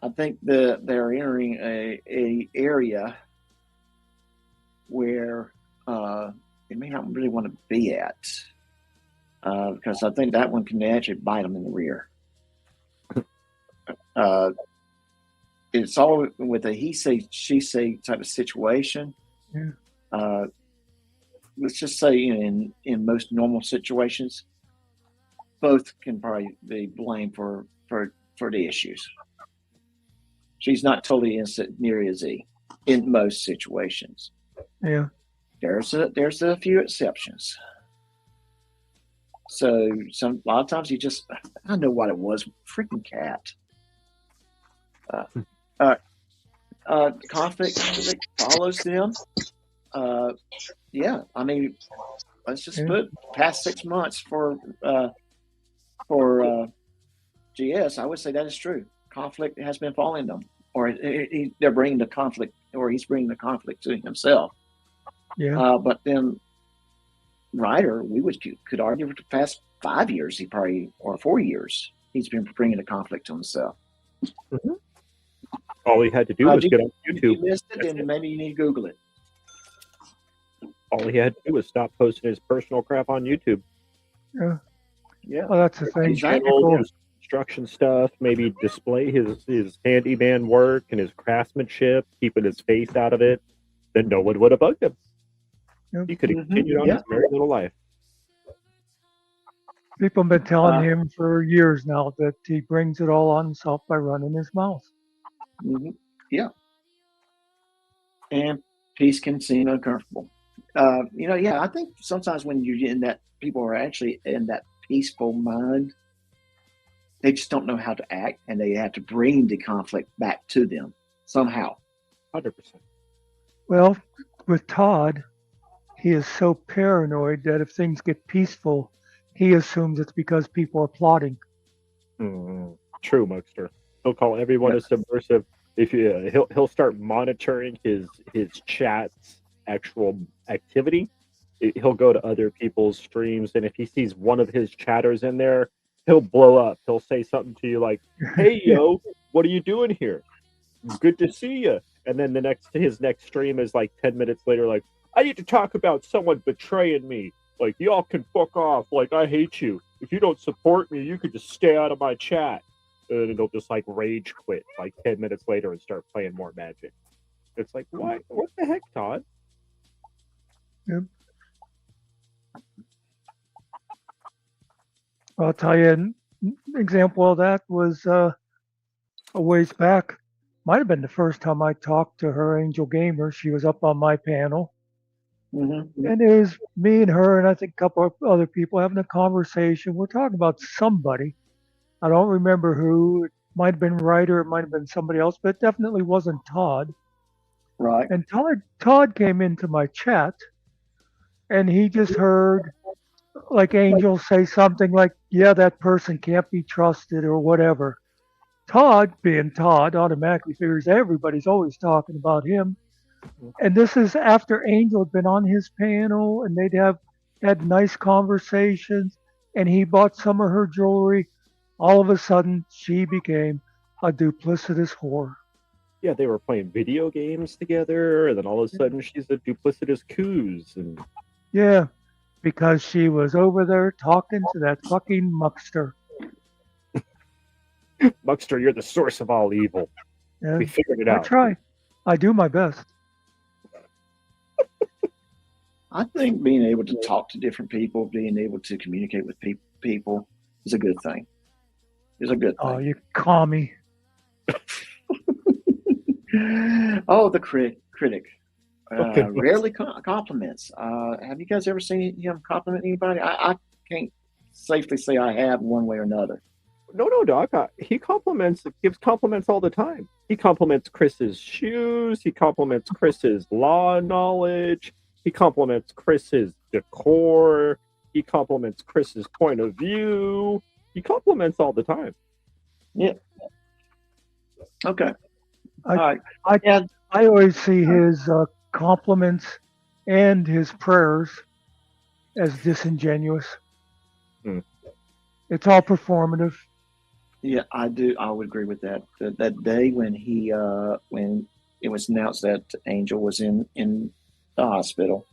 I think they're entering a area where they may not really want to be at, because I think that one can actually bite them in the rear. It's all with a he say she say type of situation. Yeah. Let's just say in most normal situations, both can probably be blamed for the issues. She's not totally innocent, near as he, in most situations. Yeah. There's a few exceptions. So a lot of times I know what it was, freaking cat. Conflict follows them. Yeah, I mean, let's just put past 6 months for GS. I would say that is true. Conflict has been following them, or they're bringing the conflict, or he's bringing the conflict to himself. Yeah. But then Ryder, could argue for the past 5 years, or 4 years, he's been bringing the conflict to himself. Mm-hmm. All he had to do was get on YouTube. If you missed it, then maybe you need to Google it. All he had to do was stop posting his personal crap on YouTube. Yeah. Yeah. Well, that's the thing. Construction stuff, maybe display his handyman work and his craftsmanship, keeping his face out of it. Then no one would have bugged him. Yep. He could have continued on his merry little life. People have been telling him for years now that he brings it all on himself by running his mouth. Mm-hmm. Yeah. And peace can seem uncomfortable. I think sometimes when you're in that, people are actually in that peaceful mind, they just don't know how to act, and they have to bring the conflict back to them somehow. 100%. Well, with Todd, he is so paranoid that if things get peaceful, he assumes it's because people are plotting. True, Mugster. He'll call everyone a subversive. He'll start monitoring his chat's actual activity. He'll go to other people's streams, and if he sees one of his chatters in there, he'll blow up. He'll say something to you like, "Hey, yo, what are you doing here? Good to see you." And then his next stream is like 10 minutes later, like, "I need to talk about someone betraying me. Like, y'all can fuck off. Like, I hate you. If you don't support me, you could just stay out of my chat." And it'll just like rage quit like 10 minutes later and start playing more Magic. It's like, what the heck, Todd? Yep. I'll tell you an example of that was a ways back. Might have been the first time I talked to her, Angel Gamer. She was up on my panel. Mm-hmm. And it was me and her and I think a couple of other people having a conversation. We're talking about somebody. I don't remember who. It might have been Ryder, it might have been somebody else, but it definitely wasn't Todd. Right. And Todd came into my chat and he just heard like Angel say something like, "Yeah, that person can't be trusted," or whatever. Todd, being Todd, automatically figures everybody's always talking about him. And this is after Angel had been on his panel and they'd had nice conversations and he bought some of her jewelry. All of a sudden, she became a duplicitous whore. Yeah, they were playing video games together, and then all of a sudden she's a duplicitous coos. And yeah, because she was over there talking to that fucking Muckster. Muckster, you're the source of all evil. Yeah, we figured it out. I try. I do my best. I think being able to talk to different people, being able to communicate with people is a good thing. It's a good thing. Oh, you commie. Oh, the critic. Rarely compliments. Have you guys ever seen him compliment anybody? I can't safely say I have one way or another. No, Doc. He gives compliments all the time. He compliments Chris's shoes. He compliments Chris's law knowledge. He compliments Chris's decor. He compliments Chris's point of view. He compliments all the time. Yeah. Okay. I, All right. I, Yeah. I always see his compliments and his prayers as disingenuous. Hmm. It's all performative. Yeah, I do. I would agree with that. That day when when it was announced that Angel was in the hospital,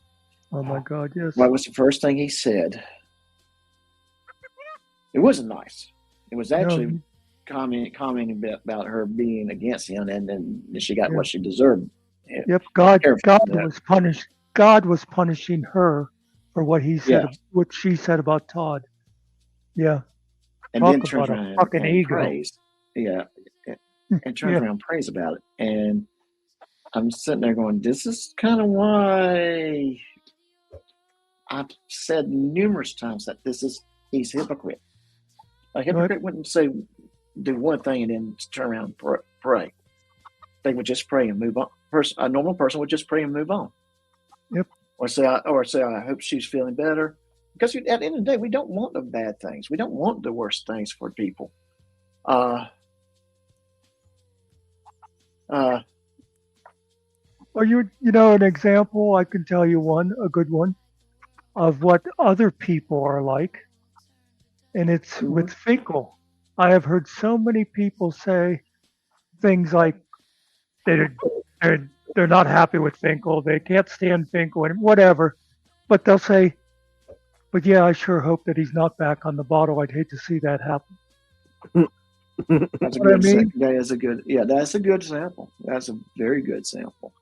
Oh my God, yes. what was the first thing he said? It wasn't nice. It was actually No, commenting about her being against him, and then she got yeah. what she deserved. Yep, God Careful with that. was punished. God was punishing her for what he said, Yeah, what she said about Todd. Yeah, and then talk turns about a around fucking and ego. prays. Yeah, and turns Yeah, around and prays about it. And I'm sitting there going, "This is kind of why I've said numerous times that he's a hypocrite. A right. hypocrite wouldn't say do one thing and then turn around and pray. They would just pray and move on. A normal person would just pray and move on. Yep. Or say, I hope she's feeling better. Because at the end of the day, we don't want the bad things. We don't want the worst things for people. Well, you know, an example, I can tell you a good one, of what other people are like, and it's with Finkel. I have heard so many people say things like they're they're not happy with Finkel, they can't stand Finkel, and whatever, but they'll say, "But yeah, I sure hope that he's not back on the bottle. I'd hate to see that happen." That's a What I good. mean? That is a good. Yeah, that's a good example. That's a very good example.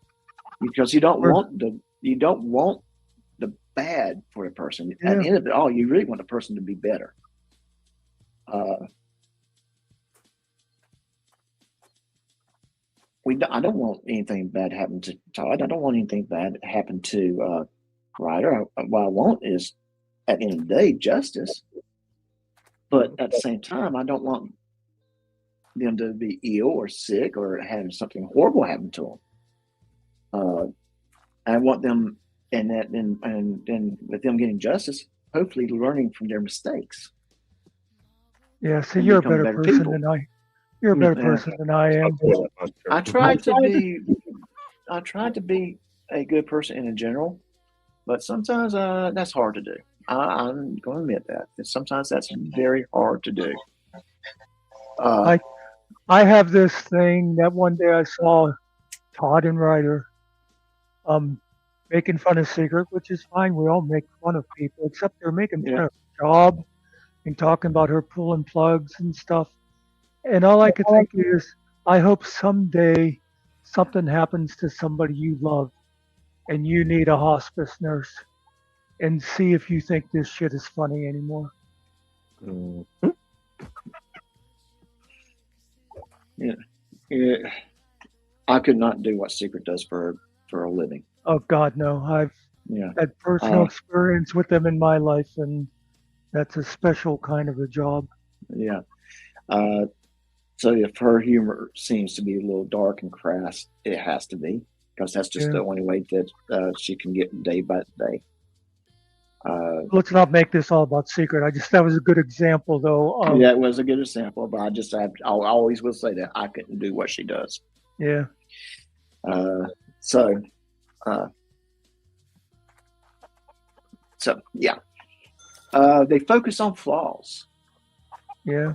Because you don't Or, want the bad for a person. At yeah, the end of it all, you really want the person to be better. I don't want anything bad happen to Todd. I don't want anything bad happen to Ryder. What I want is, at the end of the day, justice. But at the same time, I don't want them to be ill or sick or having something horrible happen to them. I want them, and then with them getting justice, hopefully learning from their mistakes yeah. See, and you're a become better better person people. than I. You're a better person than I am. I tried to be a good person in general, but sometimes that's hard to do. I'm going to admit that. Sometimes that's very hard to do. I have this thing that one day I saw Todd and Ryder making fun of Secret, which is fine. We all make fun of people, except they're making fun Yeah. of her job and talking about her pulling plugs and stuff. And all I could think is, I hope someday something happens to somebody you love and you need a hospice nurse, and see if you think this shit is funny anymore. Yeah. I could not do what Secret does for a living. Oh God, no! I've had personal experience with them in my life, and that's a special kind of a job. Yeah. So if her humor seems to be a little dark and crass, it has to be, because that's just the only way that she can get day by day. Let's not make this all about Secret. That was a good example, though. Yeah, it was a good example, but I always will say that I couldn't do what she does. Yeah. So yeah. They focus on flaws. Yeah.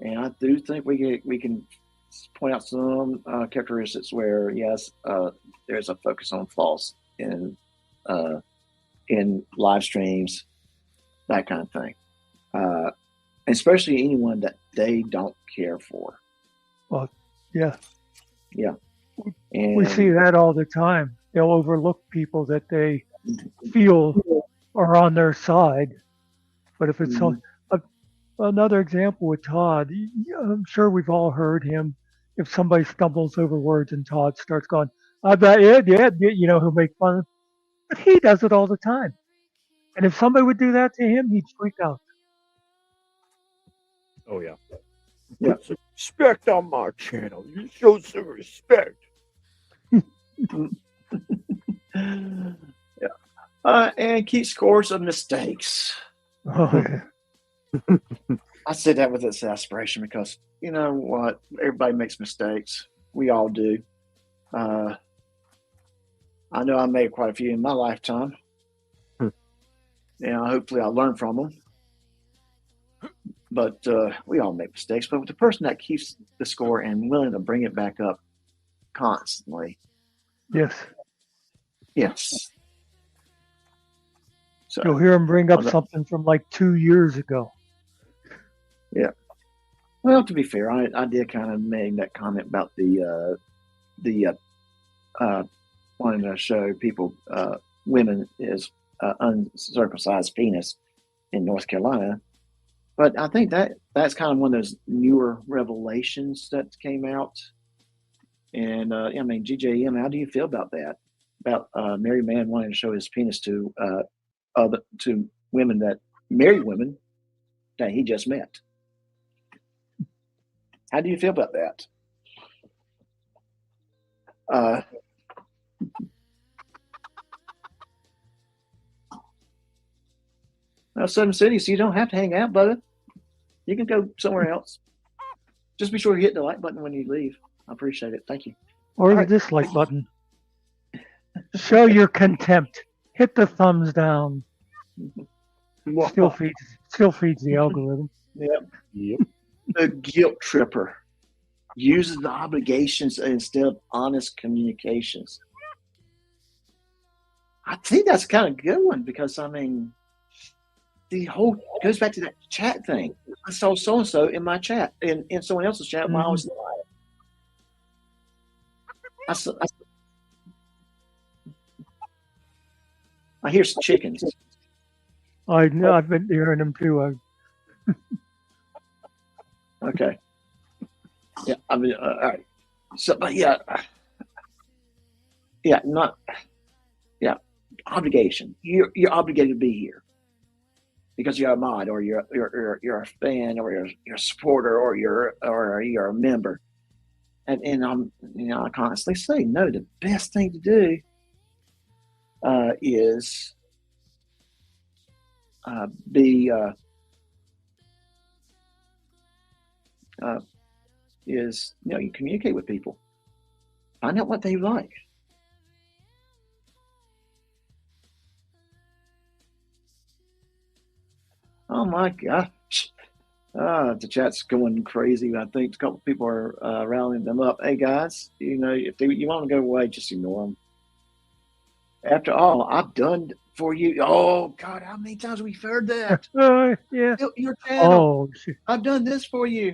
And I do think we can point out some characteristics where, yes, there's a focus on flaws in live streams, that kind of thing. Especially anyone that they don't care for. Well, yeah. Yeah. And we see that all the time. They'll overlook people that they feel are on their side. But if it's another example with Todd, I'm sure we've all heard him. If somebody stumbles over words and Todd starts going, I bet, yeah, he'll make fun of him. But he does it all the time. And if somebody would do that to him, he'd freak out. Oh, yeah. Put some respect on my channel. You show some respect. And keep scores of mistakes. Oh, yeah. I say that with exasperation because you know what? Everybody makes mistakes. We all do. Uh, I know I made quite a few in my lifetime. Hopefully I learn from them. But we all make mistakes. But with the person that keeps the score and willing to bring it back up constantly, Yes. So you'll hear him bring up something from like 2 years ago. Yeah. Well, to be fair, I did kind of make that comment about the wanting to show people women is uncircumcised penis in North Carolina. But I think that's kind of one of those newer revelations that came out. And I mean, GJM, how do you feel about that? About a married man wanting to show his penis to women married women that he just met. How do you feel about that? Southern City, so you don't have to hang out, brother. You can go somewhere else. Just be sure you hit the like button when you leave. I appreciate it. Thank you. Or the dislike button. Show your contempt. Hit the thumbs down. Still feeds the algorithm. Yep. The guilt tripper uses the obligations instead of honest communications. I think that's kind of a good one because I mean, the whole goes back to that chat thing. I saw so and so in my chat, in someone else's chat while I was live. I hear some chickens. I know. I've been hearing them too. Okay. Yeah. I mean, all right. So, but yeah, obligation. You're obligated to be here because you're a mod, or you're a fan, or you're a supporter, or you're a member. And I'm I constantly say no. The best thing to do is you communicate with people, find out what they like. Oh my gosh. The chat's going crazy. I think a couple people are rallying them up. Hey guys, if you want to go away, just ignore them. After all, I've done for you. Oh God, how many times we've heard that? Yeah. Your channel. Oh shit. I've done this for you.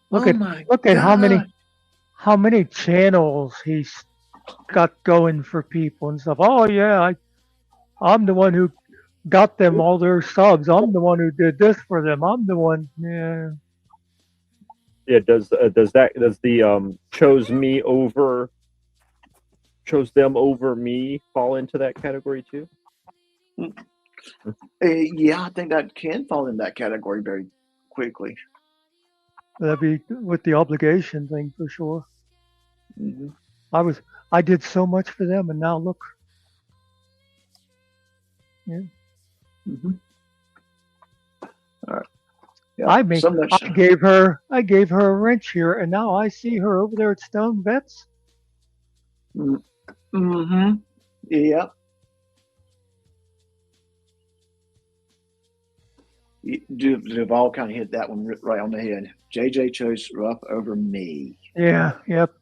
Look at how many channels he's got going for people and stuff. Oh yeah, I'm the one who got them all their subs. I'm the one who did this for them. I'm the one. Yeah. Yeah. Does the chose them over me fall into that category too? Yeah, I think that can fall in that category very quickly. That'd be with the obligation thing for sure. Mm-hmm. I did so much for them, and now look. Yeah. Mm-hmm. All right. Yeah, I gave her a wrench here, and now I see her over there at Stone Vets. Mm-hmm. Yeah. Duval kind of hit that one right on the head. JJ chose Ruff over me. Yeah. Yep.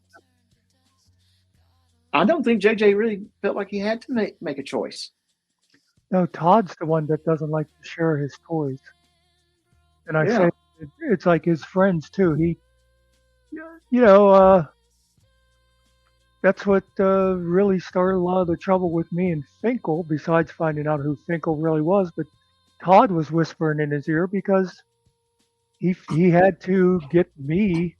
I don't think JJ really felt like he had to make a choice. No, Todd's the one that doesn't like to share his toys. And I say it's like his friends too. He, that's what really started a lot of the trouble with me and Finkel, besides finding out who Finkel really was. But Todd was whispering in his ear because he had to get me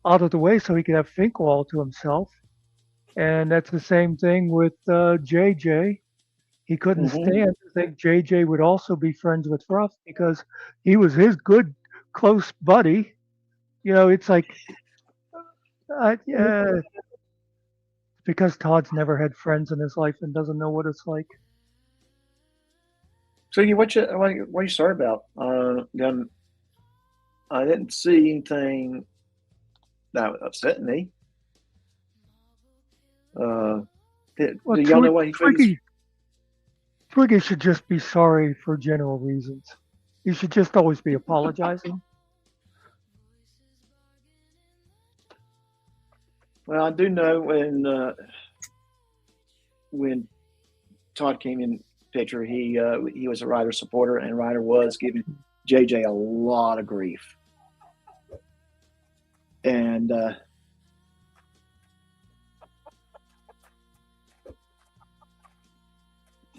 out of the way so he could have Finkel all to himself. And that's the same thing with JJ. He couldn't stand to think JJ would also be friends with Ruff because he was his good, close buddy. It's like, because Todd's never had friends in his life and doesn't know what it's like. So what are you sorry about? Then I didn't see anything that upset me. Do y'all know what he feels? Twiggy should just be sorry for general reasons. He should just always be apologizing. Well, I do know when Todd came in picture, he was a Ryder supporter, and Ryder was giving JJ a lot of grief. And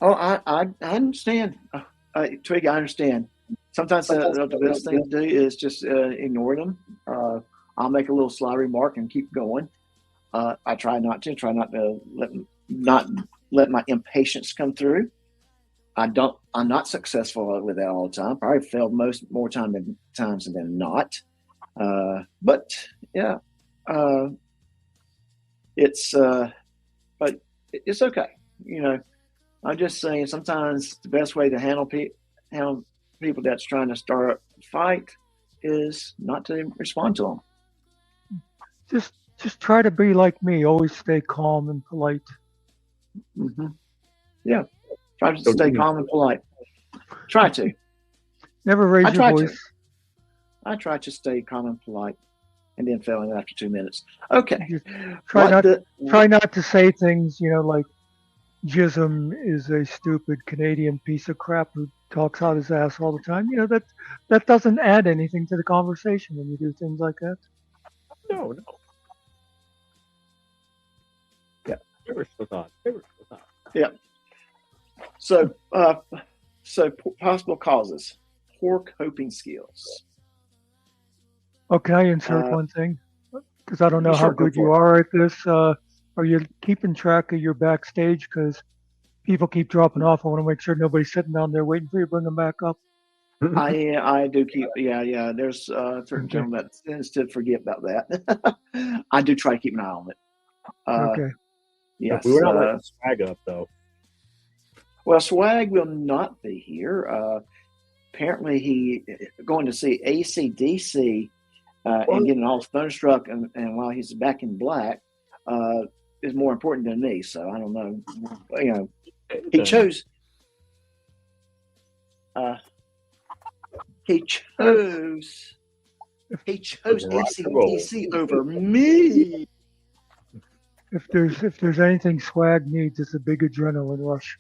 I understand, Twiggy. I understand. Sometimes the best thing to do is just ignore them. I'll make a little sly remark and keep going. I try not to let my impatience come through. I'm not successful with that all the time. Probably failed more times than not. But yeah, but it's okay. I'm just saying sometimes the best way to handle people that's trying to start a fight is not to respond to them. Just try to be like me. Always stay calm and polite. Mm-hmm. Yeah. Try to stay calm and polite. Try to. Never raise your voice. I try to stay calm and polite, and then fail after 2 minutes. Okay. Try not to say things, like Jism is a stupid Canadian piece of crap who talks out his ass all the time. That doesn't add anything to the conversation when you do things like that. No. Yeah. They were still on. Yeah. So possible causes: poor coping skills. Oh, can I insert one thing? Because I don't know how good you are at this. Are you keeping track of your backstage? Because people keep dropping off. I want to make sure nobody's sitting down there waiting for you to bring them back up. I do keep. Yeah. There's a certain gentleman that tends to forget about that. I do try to keep an eye on it. Okay. Yes. We were not letting Swag up though. Well, Swag will not be here. Apparently, he going to see AC/DC and getting all thunderstruck, and while he's back in black, is more important than me. So I don't know. He chose. He chose AC/DC over me. If there's anything Swag needs, it's a big adrenaline rush.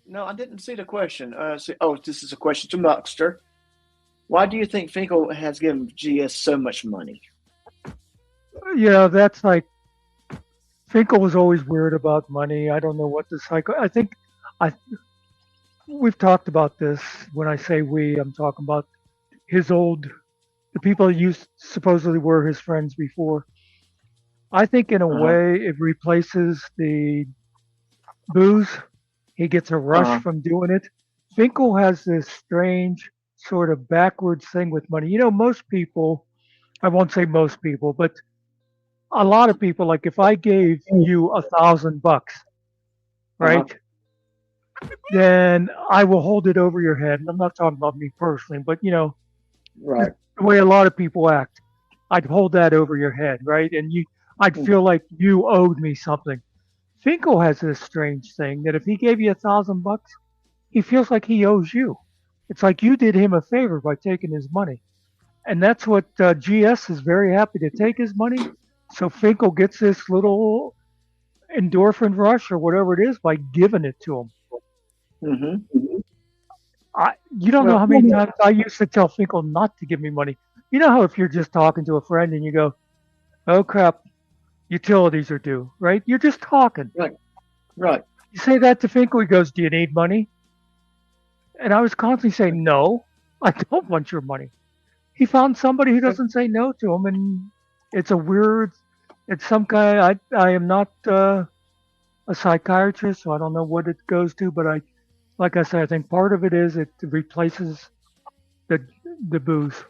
No, I didn't see the question. This is a question to Muckster. Why do you think Finkel has given GS so much money? That's like Finkel was always weird about money. I don't know what the cycle. I think we've talked about this. When I say we, I'm talking about the people that supposedly were his friends before. I think in a way it replaces the booze. He gets a rush from doing it. Finkel has this strange sort of backwards thing with money. Most people, I won't say most people, but a lot of people, like if I gave you $1,000, right? Then I will hold it over your head. And I'm not talking about me personally, but right. The way a lot of people act, I'd hold that over your head, right? And I'd feel like you owed me something. Finkel has this strange thing that if he gave you $1,000, he feels like he owes you. It's like you did him a favor by taking his money. And that's what GS is very happy to take his money. So Finkel gets this little endorphin rush or whatever it is by giving it to him. Mm-hmm. You don't know how many times I used to tell Finkel not to give me money. You know how if you're just talking to a friend and you go, oh crap, utilities are due, right? You're just talking. Right. You say that to Finkel, he goes, do you need money? And I was constantly saying, no, I don't want your money. He found somebody who doesn't say no to him, and it's some guy, I am not a psychiatrist, so I don't know what it goes to, but like I said, I think part of it is it replaces the booze.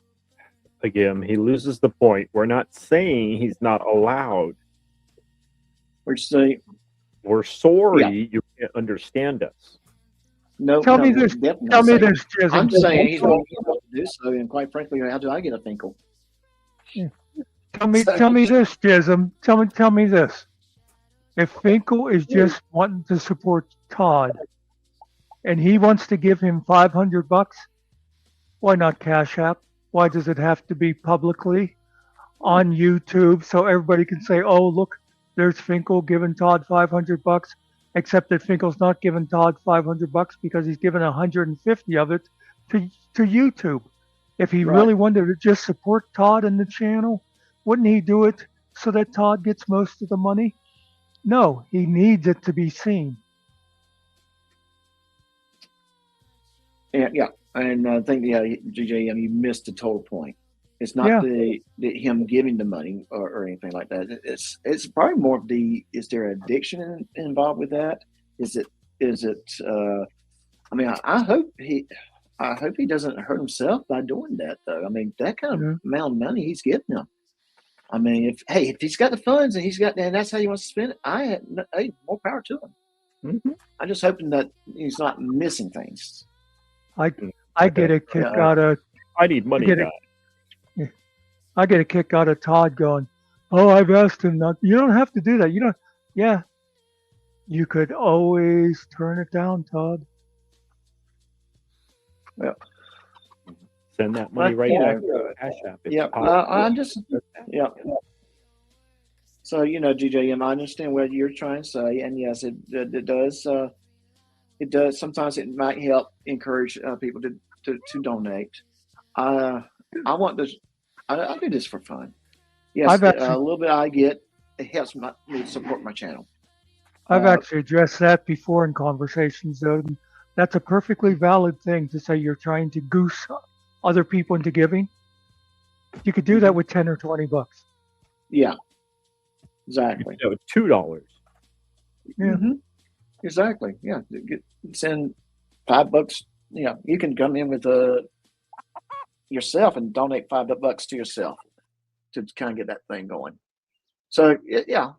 Again, he loses the point. We're not saying he's not allowed. We're saying we're sorry you understand us. No, Tell no, me this. definitely Tell not me saying. this, Chisholm. I'm saying he's going to do so, and quite frankly, how do I get a Finkel? Tell me this, Chisholm. Tell me this. If Finkel is just wanting to support Todd, and he wants to give him $500, why not Cash App? Why does it have to be publicly on YouTube so everybody can say, "Oh, look, there's Finkel giving Todd $500," except that Finkel's not giving Todd $500 because he's given 150 of it to YouTube. If he Right. really wanted to just support Todd and the channel, wouldn't he do it so that Todd gets most of the money? No, he needs it to be seen. Yeah, and I think GJ, you missed the total point. It's not Yeah. the him giving the money or anything like that. It's probably more of is there addiction involved with that? Is it? I mean, I hope he doesn't hurt himself by doing that though. I mean, that kind of amount of money he's giving them. I mean, if he's got the funds and and that's how he wants to spend it, hey, more power to him. Mm-hmm. I'm just hoping that he's not missing things. I get a kick out of. I need money back. I get a kick out of Todd going, "Oh, I've asked him not." You don't have to do that. You don't. Yeah, you could always turn it down, Todd. Yeah. Send that money right back to Cash App. Yeah, I'm just yeah. So GJM, I understand what you're trying to say, and yes, it does. It does. Sometimes it might help encourage people to donate. I want this. I do this for fun. Yes, a little bit I get. It helps me support my channel. I've actually addressed that before in conversations, though. That's a perfectly valid thing to say you're trying to goose other people into giving. You could do that with $10 or $20. Yeah, exactly. $2. Yeah, exactly. Yeah, send $5. Yeah, you can come in with yourself and donate $5 to yourself to kind of get that thing going. So yeah,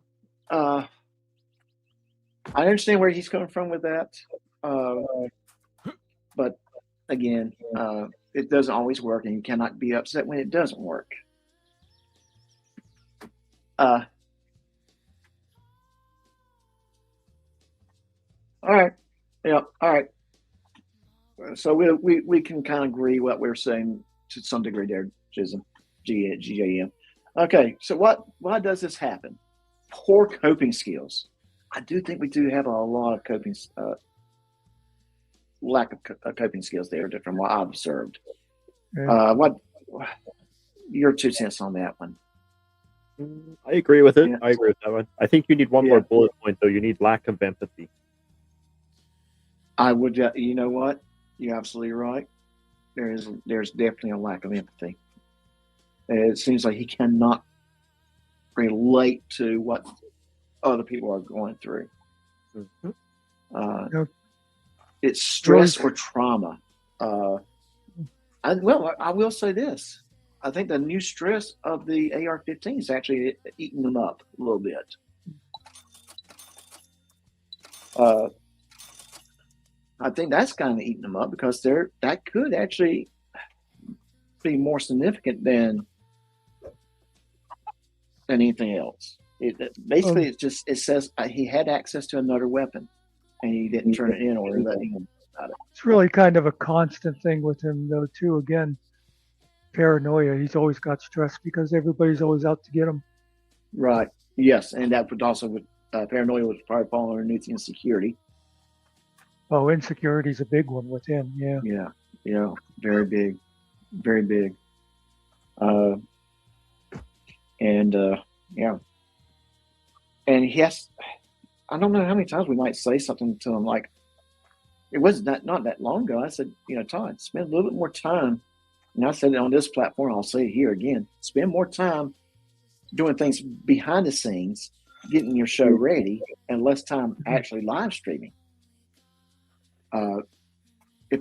I understand where he's coming from with that, but again, it doesn't always work, and you cannot be upset when it doesn't work. All right, yeah, all right. So we can kind of agree what we're saying to some degree there, GJM. Okay, so why does this happen? Poor coping skills. I do think we do have a lot of lack of coping skills there from what I've observed. Yeah. What your 2 cents on that one? I agree with it. Yeah. I agree with that one. I think you need one more bullet point, though. You need lack of empathy. I would. You know what? You're absolutely right. There's definitely a lack of empathy. It seems like he cannot relate to what other people are going through. Mm-hmm. It's stress or trauma. I will say this. I think the new stress of the AR-15 is actually eating them up a little bit. I think that's kind of eating them up because that could actually be more significant than anything else. Basically, it says he had access to another weapon and he didn't turn it in or let him about it. It's really kind of a constant thing with him, though, too. Again, paranoia. He's always got stress because everybody's always out to get him. Right. Yes, and that would also paranoia would probably fall underneath insecurity. Oh, insecurity is a big one with him. Yeah. Yeah. Very big, very big. And he has. I don't know how many times we might say something to him like, it wasn't not that long ago. I said, Todd, spend a little bit more time. And I said it on this platform. I'll say it here again. Spend more time doing things behind the scenes, getting your show ready, and less time actually live streaming. If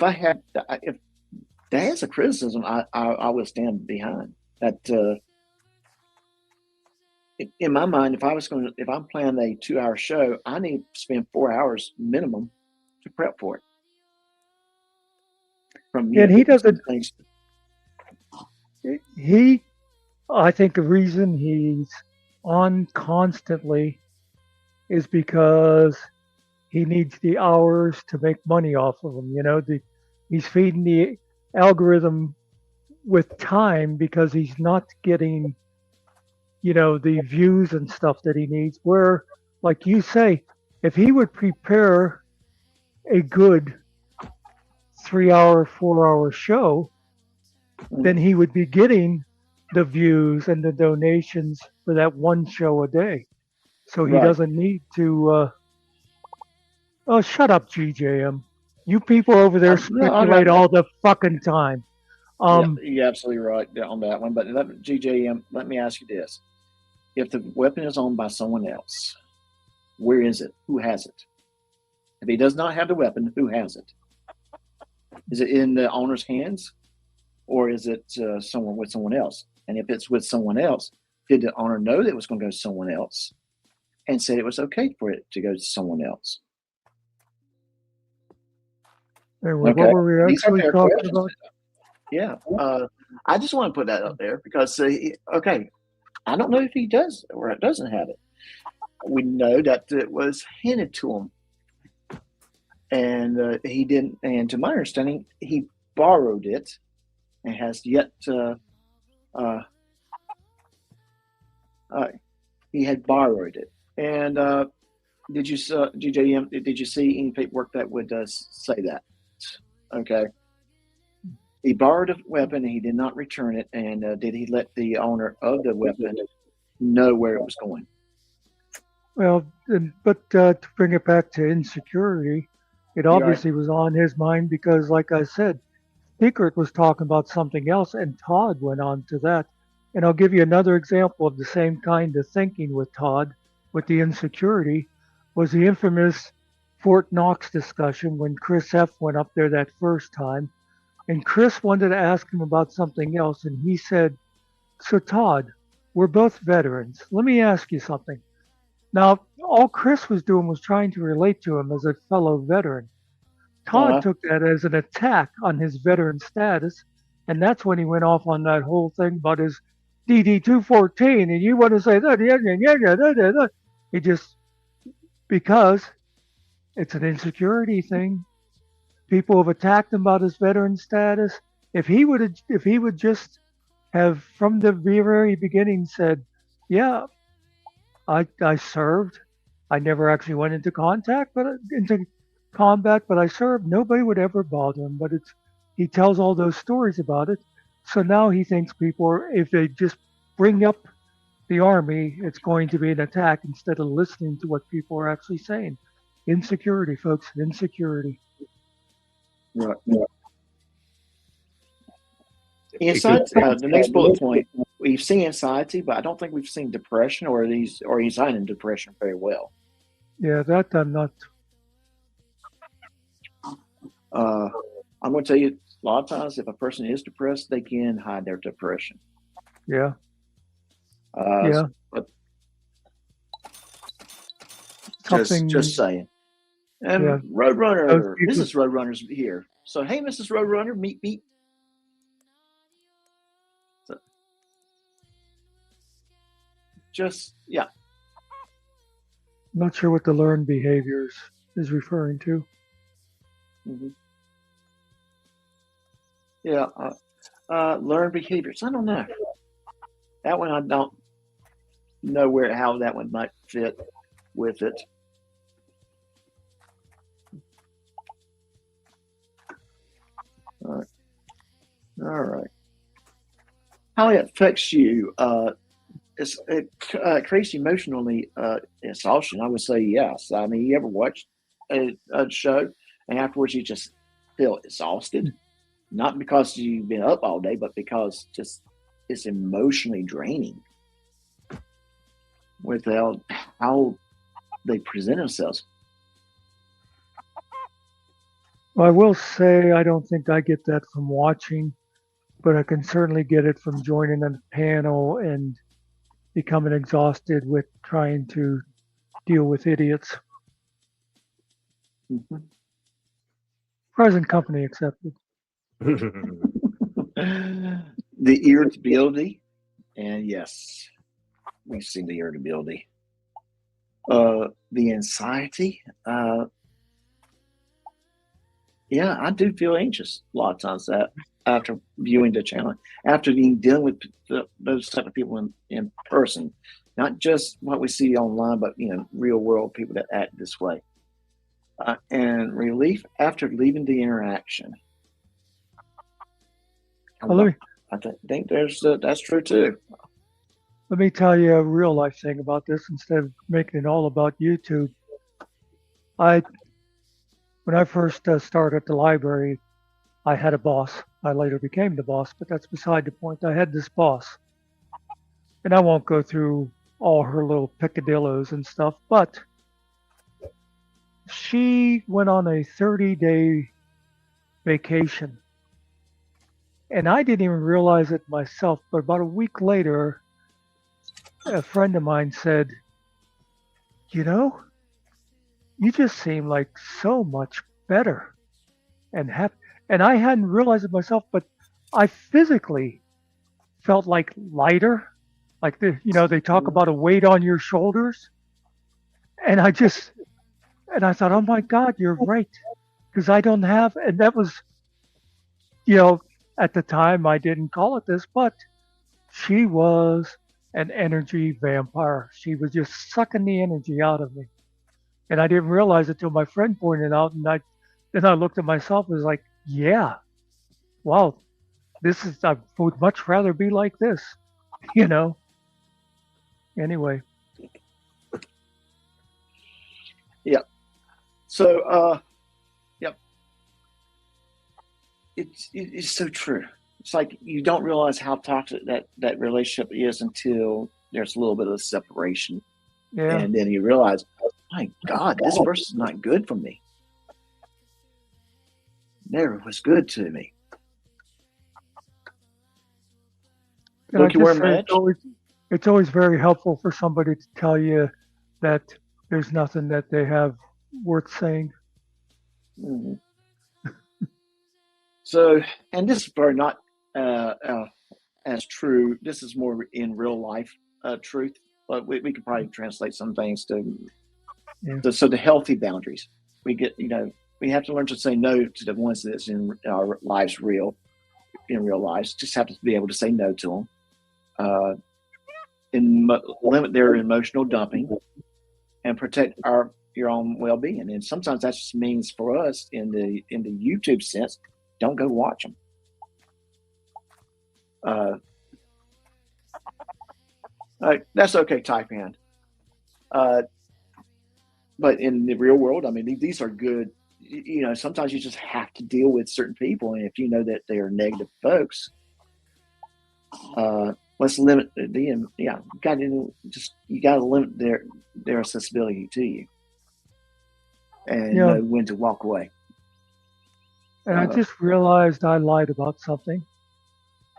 that's a criticism, I will stand behind that. in my mind, if I'm planning a 2-hour show, I need to spend 4 hours minimum to prep for it. And he doesn't. Things. I think the reason he's on constantly is because he needs the hours to make money off of them. He's feeding the algorithm with time because he's not getting, the views and stuff that he needs. Where, like you say, if he would prepare a good 3-hour, 4-hour show, then he would be getting the views and the donations for that one show a day. So he doesn't need to. Oh, shut up, GJM. You people over there speculate all the fucking time. You're absolutely right on that one. But GJM, let me ask you this. If the weapon is owned by someone else, where is it? Who has it? If he does not have the weapon, who has it? Is it in the owner's hands? Or is it someone with someone else? And if it's with someone else, did the owner know that it was going to go to someone else and said it was okay for it to go to someone else? Anyway, what were we actually talking about? Yeah. I just want to put that up there because, I don't know if he does or it doesn't have it. We know that it was handed to him. And he didn't, and to my understanding, he borrowed it and has yet he had borrowed it. And did you GJM? Did you see any paperwork that would say that? Okay. He borrowed a weapon and he did not return it. And did he let the owner of the weapon know where it was going? Well, but to bring it back to insecurity, it obviously was on his mind because, like I said, Secret was talking about something else, and Todd went on to that. And I'll give you another example of the same kind of thinking with Todd, with the insecurity, was the infamous Fort Knox discussion when Chris F. went up there that first time. And Chris wanted to ask him about something else, and he said, "So Todd, we're both veterans. Let me ask you something." Now, all Chris was doing was trying to relate to him as a fellow veteran. Todd took that as an attack on his veteran status, and that's when he went off on that whole thing about his DD 214, and you want to say that, he just, because it's an insecurity thing. People have attacked him about his veteran status. If he would just have from the very beginning said, "Yeah, I served. I never actually went into combat, but I served," nobody would ever bother him. But he tells all those stories about it. So now he thinks people if they just bring up the army, it's going to be an attack instead of listening to what people are actually saying. Insecurity, folks, insecurity. Right. Anxiety, the next bullet point, we've seen anxiety, but I don't think we've seen depression or anxiety and depression very well. Yeah, that I'm not. I'm going to tell you, a lot of times if a person is depressed, they can hide their depression. Yeah. But just saying. And Roadrunner, Mrs. Roadrunner's here. So, hey, Mrs. Roadrunner, meet. So, I'm not sure what the learned behaviors is referring to. Mm-hmm. Yeah, learned behaviors. I don't know. That one I don't know how that one might fit with it. All right. How it affects you? It creates emotionally exhaustion. I would say yes. I mean, you ever watched a show and afterwards you just feel exhausted? Not because you've been up all day, but because just it's emotionally draining without how they present themselves. Well, I will say I don't think I get that from watching, but I can certainly get it from joining a panel and becoming exhausted with trying to deal with idiots. Mhm. Present company accepted. The irritability, and yes, we've seen the irritability. The anxiety. Yeah, I do feel anxious a lot of times that after viewing the channel, after dealing with those type of people in person, not just what we see online, but real world people that act this way. And relief after leaving the interaction. Well, I think that's true too. let me tell you a real life thing about this instead of making it all about YouTube. When I first started at the library, I had a boss. I later became the boss, but that's beside the point. I had this boss, and I won't go through all her little picadillos and stuff, but she went on a 30-day vacation. And I didn't even realize it myself, but about a week later, a friend of mine said, you just seem like so much better and happy. And I hadn't realized it myself, but I physically felt like lighter. Like they talk about a weight on your shoulders. And I thought, oh my God, you're right. Because I don't have, and that was, at the time I didn't call it this, but she was an energy vampire. She was just sucking the energy out of me. And I didn't realize it till my friend pointed it out. And then I looked at myself and was like, yeah, wow, I would much rather be like this, Anyway. Yeah. So, yep. It's so true. It's like you don't realize how toxic that relationship is until there's a little bit of separation. Yeah. And then you realize, oh my God, this person's not good for me. Never was good to me. And I just say it's always very helpful for somebody to tell you that there's nothing that they have worth saying. Mm-hmm. So, and this is probably not as true. This is more in real life truth, but we could probably translate some things so the healthy boundaries. We have to learn to say no to the ones that's in our lives in real lives. Just have to be able to say no to them. Limit their emotional dumping and protect your own well-being. And sometimes that just means for us in the YouTube sense, don't go watch them. That's okay, type in. But in the real world, I mean, these are good. Sometimes you just have to deal with certain people, and if you know that they are negative folks, let's limit the. Yeah, you got to limit their accessibility to you, and know when to walk away. And I just realized I lied about something.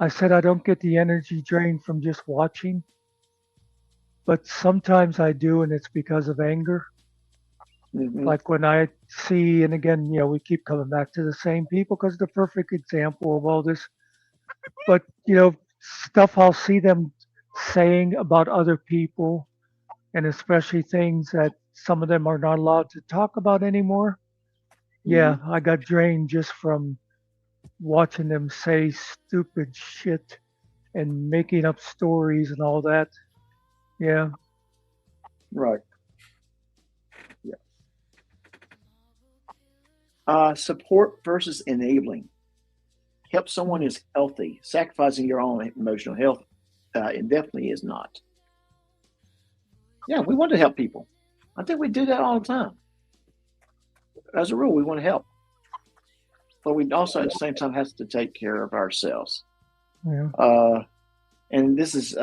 I said I don't get the energy drain from just watching, but sometimes I do, and it's because of anger. Mm-hmm. Like when I see, and again, we keep coming back to the same people because the perfect example of all this. But stuff I'll see them saying about other people, and especially things that some of them are not allowed to talk about anymore. Yeah, I got drained just from watching them say stupid shit and making up stories and all that. Yeah. Right. Yeah. Support versus enabling. Help someone is healthy. Sacrificing your own emotional health, it definitely is not. Yeah, we want to help people. I think we do that all the time. As a rule, we want to help. But we also at the same time have to take care of ourselves. Yeah. And this is,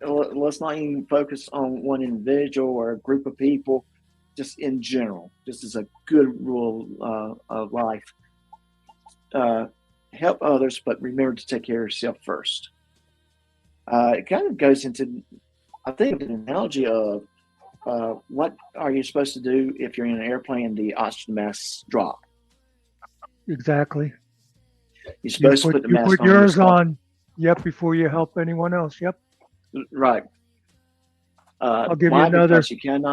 let's not even focus on one individual or a group of people, just in general. This is a good rule of life. Help others, but remember to take care of yourself first. It kind of goes into, I think, an analogy of what are you supposed to do if you're in an airplane and the oxygen masks drop? Exactly. You're supposed to put the mask on yours yourself. on. Yep, before you help anyone else. Yep. Right. I'll give you why? another. Because you can't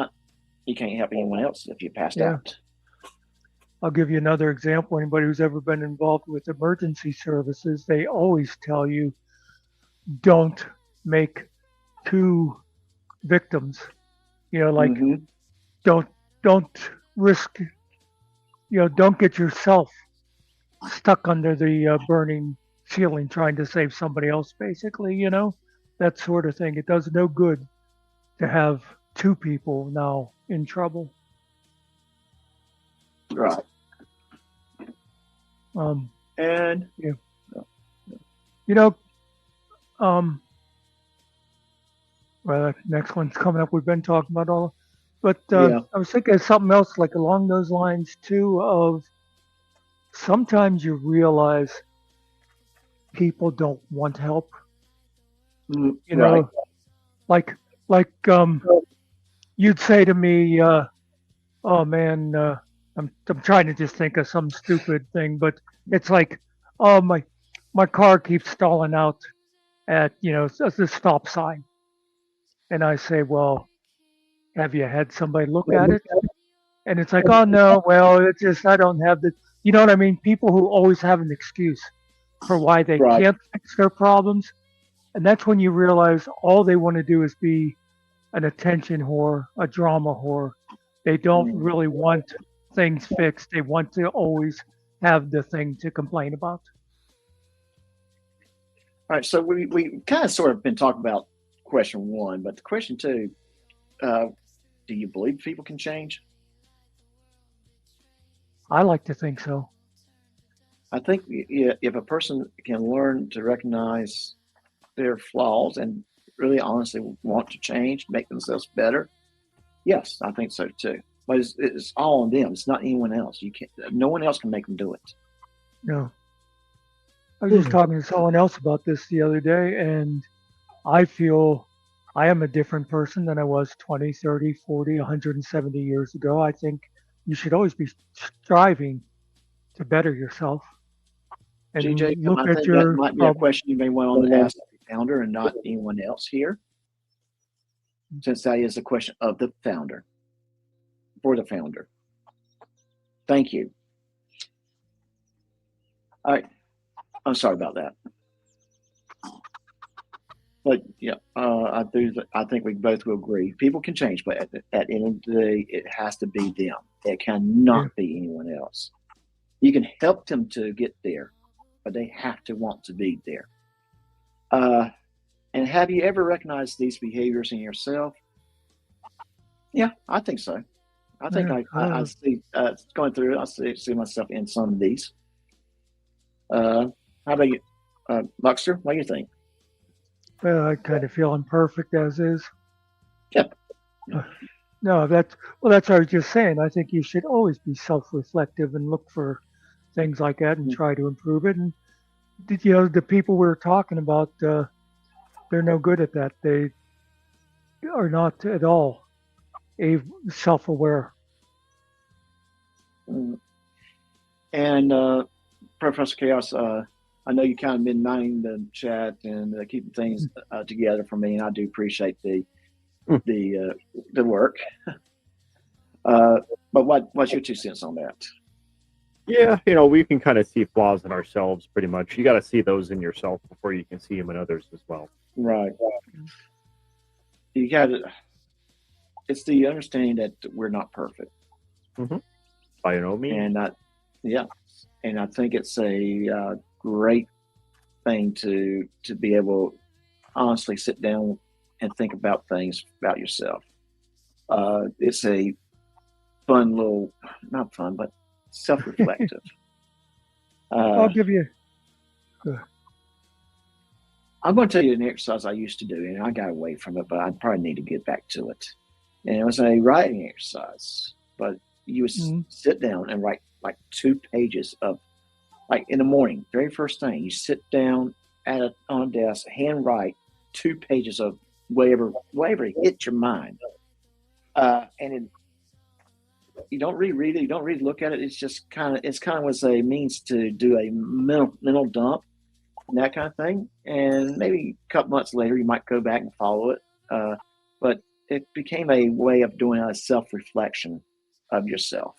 help anyone else if you passed out. I'll give you another example. Anybody who's ever been involved with emergency services, they always tell you, don't make two victims. Like don't risk. Don't get yourself stuck under the burning ceiling trying to save somebody else. Basically, that sort of thing. It does no good to have two people now in trouble. Right. And yeah. Well, the next one's coming up. We've been talking about all, but I was thinking of something else, like along those lines too. Of sometimes you realize people don't want help. Right. Like you'd say to me, "Oh man, I'm trying to just think of some stupid thing," but it's like, "Oh my car keeps stalling out at the stop sign," and I say, "Well, have you had somebody look at it?" And it's like, "Oh no, well, it's just I don't have the," you know what I mean? People who always have an excuse for why they can't fix their problems, and that's when you realize all they want to do is be an attention whore, a drama whore. They don't really want things fixed. They want to always have the thing to complain about. All right, so we kind of sort of been talking about question one, but the question two, do you believe people can change? I like to think so. I think if a person can learn to recognize their flaws and really honestly want to change, make themselves better, yes, I think so too. But it's all on them. It's not anyone else. No one else can make them do it. No. I was just talking to someone else about this the other day, and I feel I am a different person than I was 20, 30, 40, 170 years ago. I think you should always be striving to better yourself. And GJ, I think that might be a question you may want to ask the founder and not anyone else here, since that is a question of the founder, for the founder. Thank you. All right. I'm sorry about that. But yeah, I think we both will agree. People can change, but at the end of the day, it has to be them. It cannot be anyone else. You can help them to get there, but they have to want to be there. And have you ever recognized these behaviors in yourself? Yeah, I think so. I think I see going through it. I see myself in some of these. How about you, Buxter? What do you think? Well, I kind of feel imperfect as is. Yep. No, that's what I was just saying. I think you should always be self-reflective and look for things like that and try to improve it. And the people we were talking about, they're no good at that. They are not at all self-aware. And Professor Chaos, I know you kind of been minding the chat and keeping things together for me, and I do appreciate the work. But what's your 2 cents on that? Yeah, we can kind of see flaws in ourselves pretty much. You got to see those in yourself before you can see them in others as well. Right. You got to. It's the understanding that we're not perfect. By no means. And I think it's a great thing to be able to honestly sit down and think about things about yourself. It's a fun little, not fun, but self-reflective. I'll give you. I'm going to tell you an exercise I used to do, and I got away from it, but I probably need to get back to it. And it was a writing exercise, but you would sit down and write like 2 pages of, like in the morning, very first thing, you sit down on a desk, hand write 2 pages of whatever it hit your mind. And you don't reread it, you don't really look at it. It's just kind of was a means to do a mental dump and that kind of thing. And maybe a couple months later, you might go back and follow it. But it became a way of doing a self-reflection of yourself.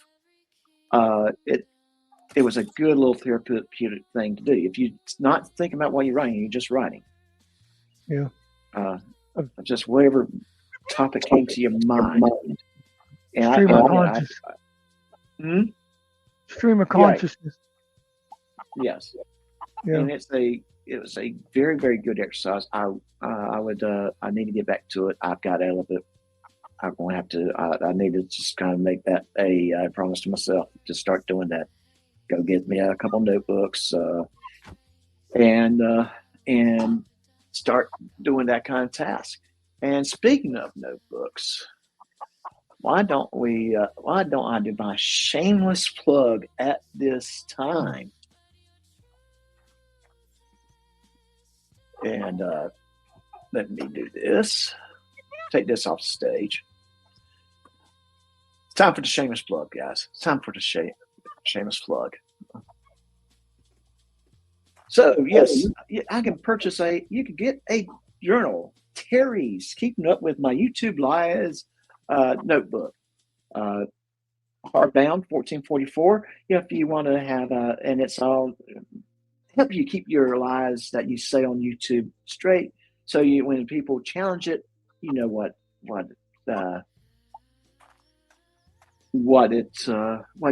It was a good little therapeutic thing to do. If you're not thinking about what you're writing, you're just writing. Yeah. Just whatever topic came to your mind. And Stream of consciousness. Stream of consciousness. Yes. Yeah. And it was a very, very good exercise. I need to get back to it. I've got out of it. I'm going to have to. I need to just kind of make that a promise to myself to start doing that. Go get me a couple notebooks, and start doing that kind of task. And speaking of notebooks, why don't I do my shameless plug at this time? And let me do this. Take this off stage. It's time for the shameless plug, guys. It's time for the shameless plug. So yes, I can purchase you can get a journal, Terry's Keeping Up with My YouTube Lives notebook, hardbound, 1444. If you want to have and it's all help you keep your lies that you say on YouTube straight. So when people challenge it, you know what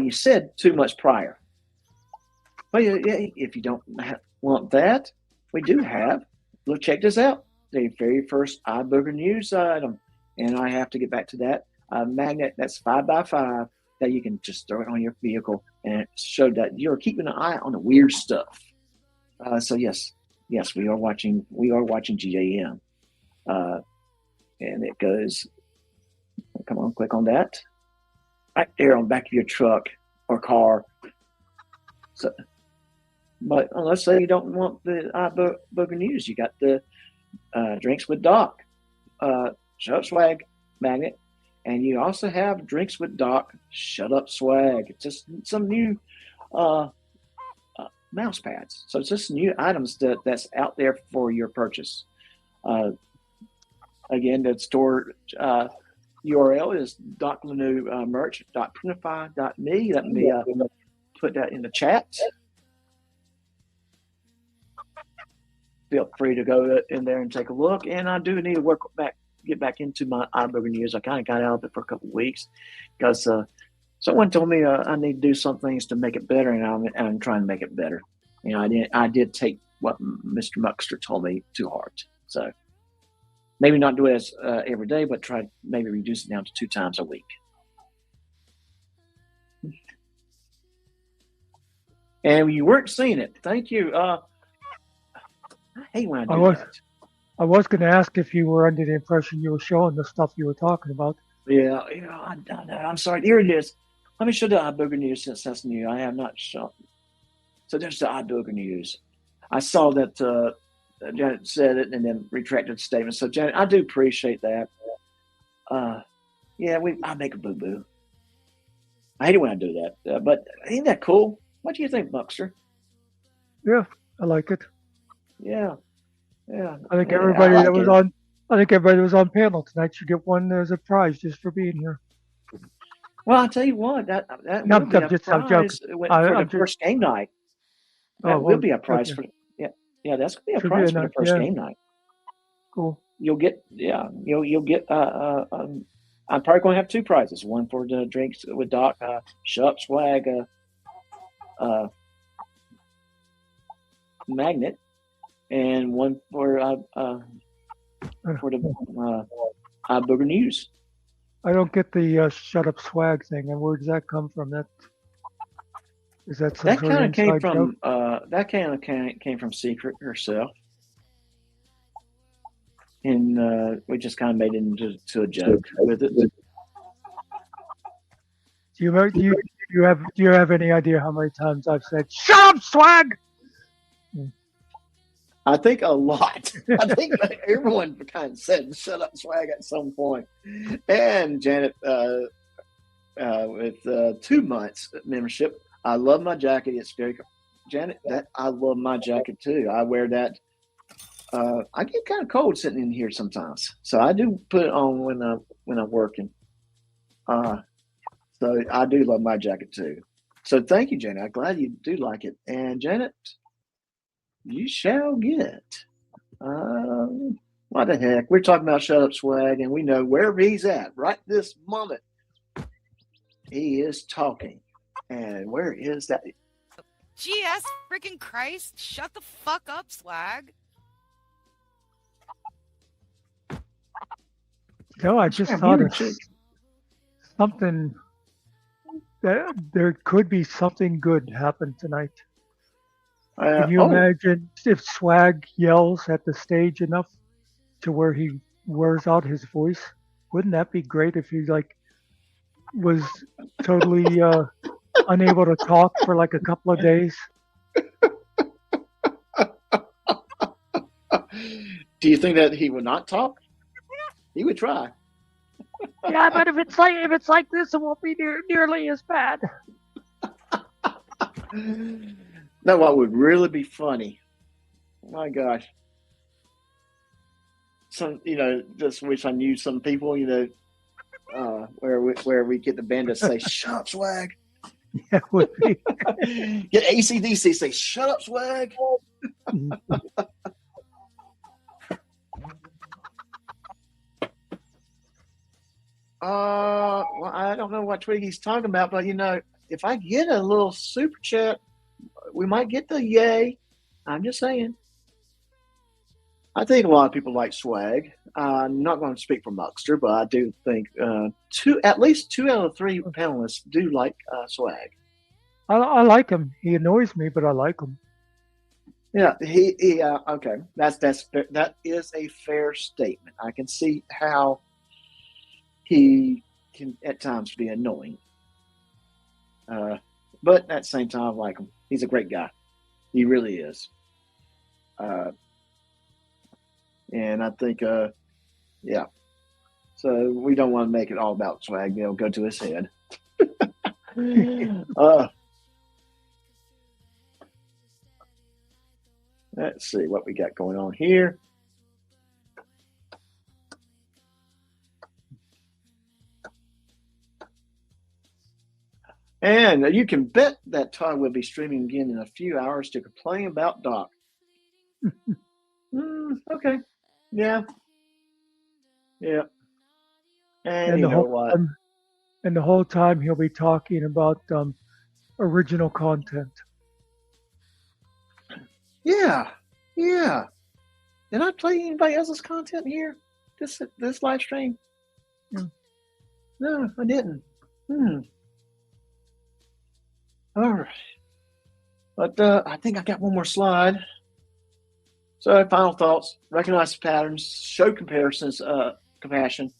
you said too much prior. But if you don't want that, we do have. Look, check this out. The very first iBooger News item, and I have to get back to that magnet. That's 5x5 that you can just throw it on your vehicle and show that you're keeping an eye on the weird stuff. So yes, we are watching GAM, and it goes. Come on, click on that. Right there on the back of your truck or car. So, but let's say you don't want the iBooger News, you got the Drinks with Doc, Shut Up Swag magnet, and you also have Drinks with Doc Shut Up Swag. It's just some new mouse pads. So it's just new items that's out there for your purchase. Again, the store URL is doclanumerch.printify.me. Let me put that in the chat. Feel free to go in there and take a look. And I do need to get back into my iBooger News. I kind of got out of it for a couple of weeks because someone told me I need to do some things to make it better, and I'm trying to make it better. I did take what Mr. Muckster told me to heart. So maybe not do it as every day, but try maybe reduce it down to 2 times a week. And you weren't seeing it. Thank you. I hate when I do that. I was going to ask if you were under the impression you were showing the stuff you were talking about. Yeah, I'm sorry. Here it is. Let me show the iBooger News since that's new. I have not shown. So there's the iBooger News. I saw that Janet said it and then retracted the statement. So Janet, I do appreciate that. I make a boo-boo. I hate it when I do that. But ain't that cool? What do you think, Buckster? Yeah, I like it. Yeah. I think everybody that was on panel tonight should get one as a prize just for being here. Well, I'll tell you what, that will be a prize for the first game night. That will be a prize for that's gonna be a prize for the first game night. Cool. You'll get you'll get I'm probably gonna have 2 prizes. One for the Drinks with Doc Shut Up Swag magnet, and one for the iBooger News. I don't get the Shut Up Swag thing. And where does that come from? Is that some sort of inside joke? That kind of came from Secret herself, and we just kind of made it into a joke with it. Do you have any idea how many times I've said "Shut up, Swag"? I think a lot. I think that everyone kind of said "shut up, swag" at some point. And Janet, with 2 months membership, I love my jacket. It's very Janet. That I love my jacket too. I wear that. I get kind of cold sitting in here sometimes, so I do put it on when I'm working. So I do love my jacket too. So thank you, Janet. I'm glad you do like it. And Janet, you shall get. What the heck? We're talking about Shut Up Swag, and we know wherever he's at right this moment, he is talking. And where is that? GS freaking Christ! Shut the fuck up, Swag. No, I just thought of something that there could be something good happen tonight. Can you imagine if Swag yells at the stage enough to where he wears out his voice? Wouldn't that be great if he was totally unable to talk for like a couple of days? Do you think that he would not talk? He would try. Yeah, but if it's like this, it won't be nearly as bad. No, what would really be funny? My gosh. Just wish I knew some people, where we get the band to say, "Shut up, Swag." Yeah, would be. Get AC/DC say, "Shut up, Swag." Well, I don't know what tweet he's talking about, but if I get a little super chat, we might get the yay. I'm just saying. I think a lot of people like Swag. I'm not going to speak for Muckster, but I do think at least 2 out of 3 panelists do like Swag. I like him. He annoys me, but I like him. Yeah, okay. That is a fair statement. I can see how he can at times be annoying. But at the same time, I like him. He's a great guy. He really is. And I think, yeah. So we don't want to make it all about Swag. Go to his head. Let's see what we got going on here. And you can bet that Todd will be streaming again in a few hours to complain about Doc. Okay. Yeah. Yeah. And you know what? And the whole time he'll be talking about original content. Yeah. Yeah. Did I play anybody else's content here? This live stream? No, I didn't. All right. But I think I got one more slide. So final thoughts, recognize patterns, show comparisons, compassion,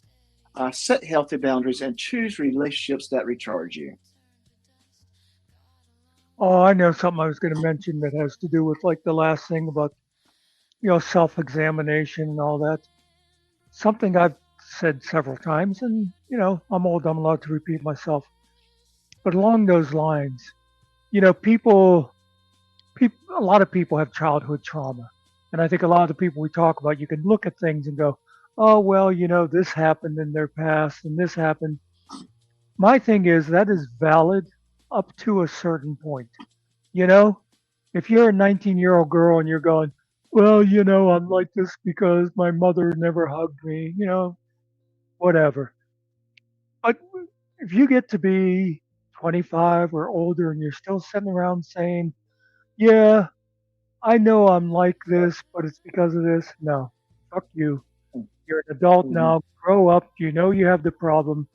set healthy boundaries, and choose relationships that recharge you. Oh, I know something I was going to mention that has to do with like the last thing about, self-examination and all that. Something I've said several times, and, I'm old, I'm allowed to repeat myself. But along those lines, people, a lot of people have childhood trauma. And I think a lot of the people we talk about, you can look at things and go, oh, well, this happened in their past and this happened. My thing is that is valid up to a certain point. If you're a 19-year-old girl and you're going, well, I'm like this because my mother never hugged me, whatever. But if you get to be 25 or older and you're still sitting around saying, yeah, I know I'm like this, but it's because of this. No, fuck you. You're an adult now. Grow up. You know you have the problem.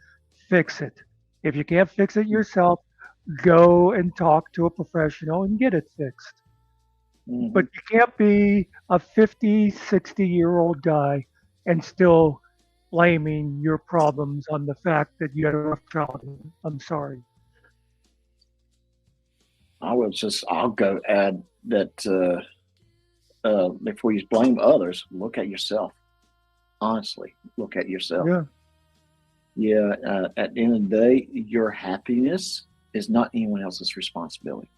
Fix it. If you can't fix it yourself, go and talk to a professional and get it fixed. But you can't be a 50, 60-year-old guy and still blaming your problems on the fact that you had a rough childhood. I'm sorry. I'll go add that before you blame others, look at yourself. Honestly, look at yourself. Yeah. Yeah. At the end of the day, your happiness is not anyone else's responsibility.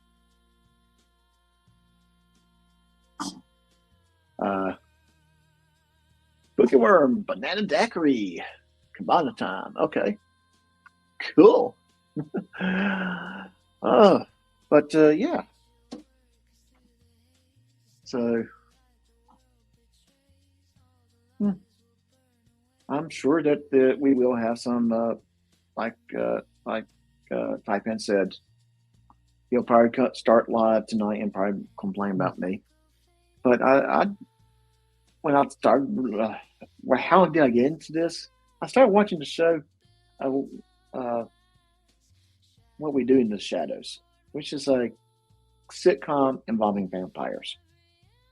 Cookie worm, banana daiquiri, Cabana time. Okay, cool. Yeah. So, I'm sure that we will have some, like Taipan said, he'll probably start live tonight and probably complain about me. But when I started, how did I get into this? I started watching the show, What We Do in the Shadows, which is a sitcom involving vampires.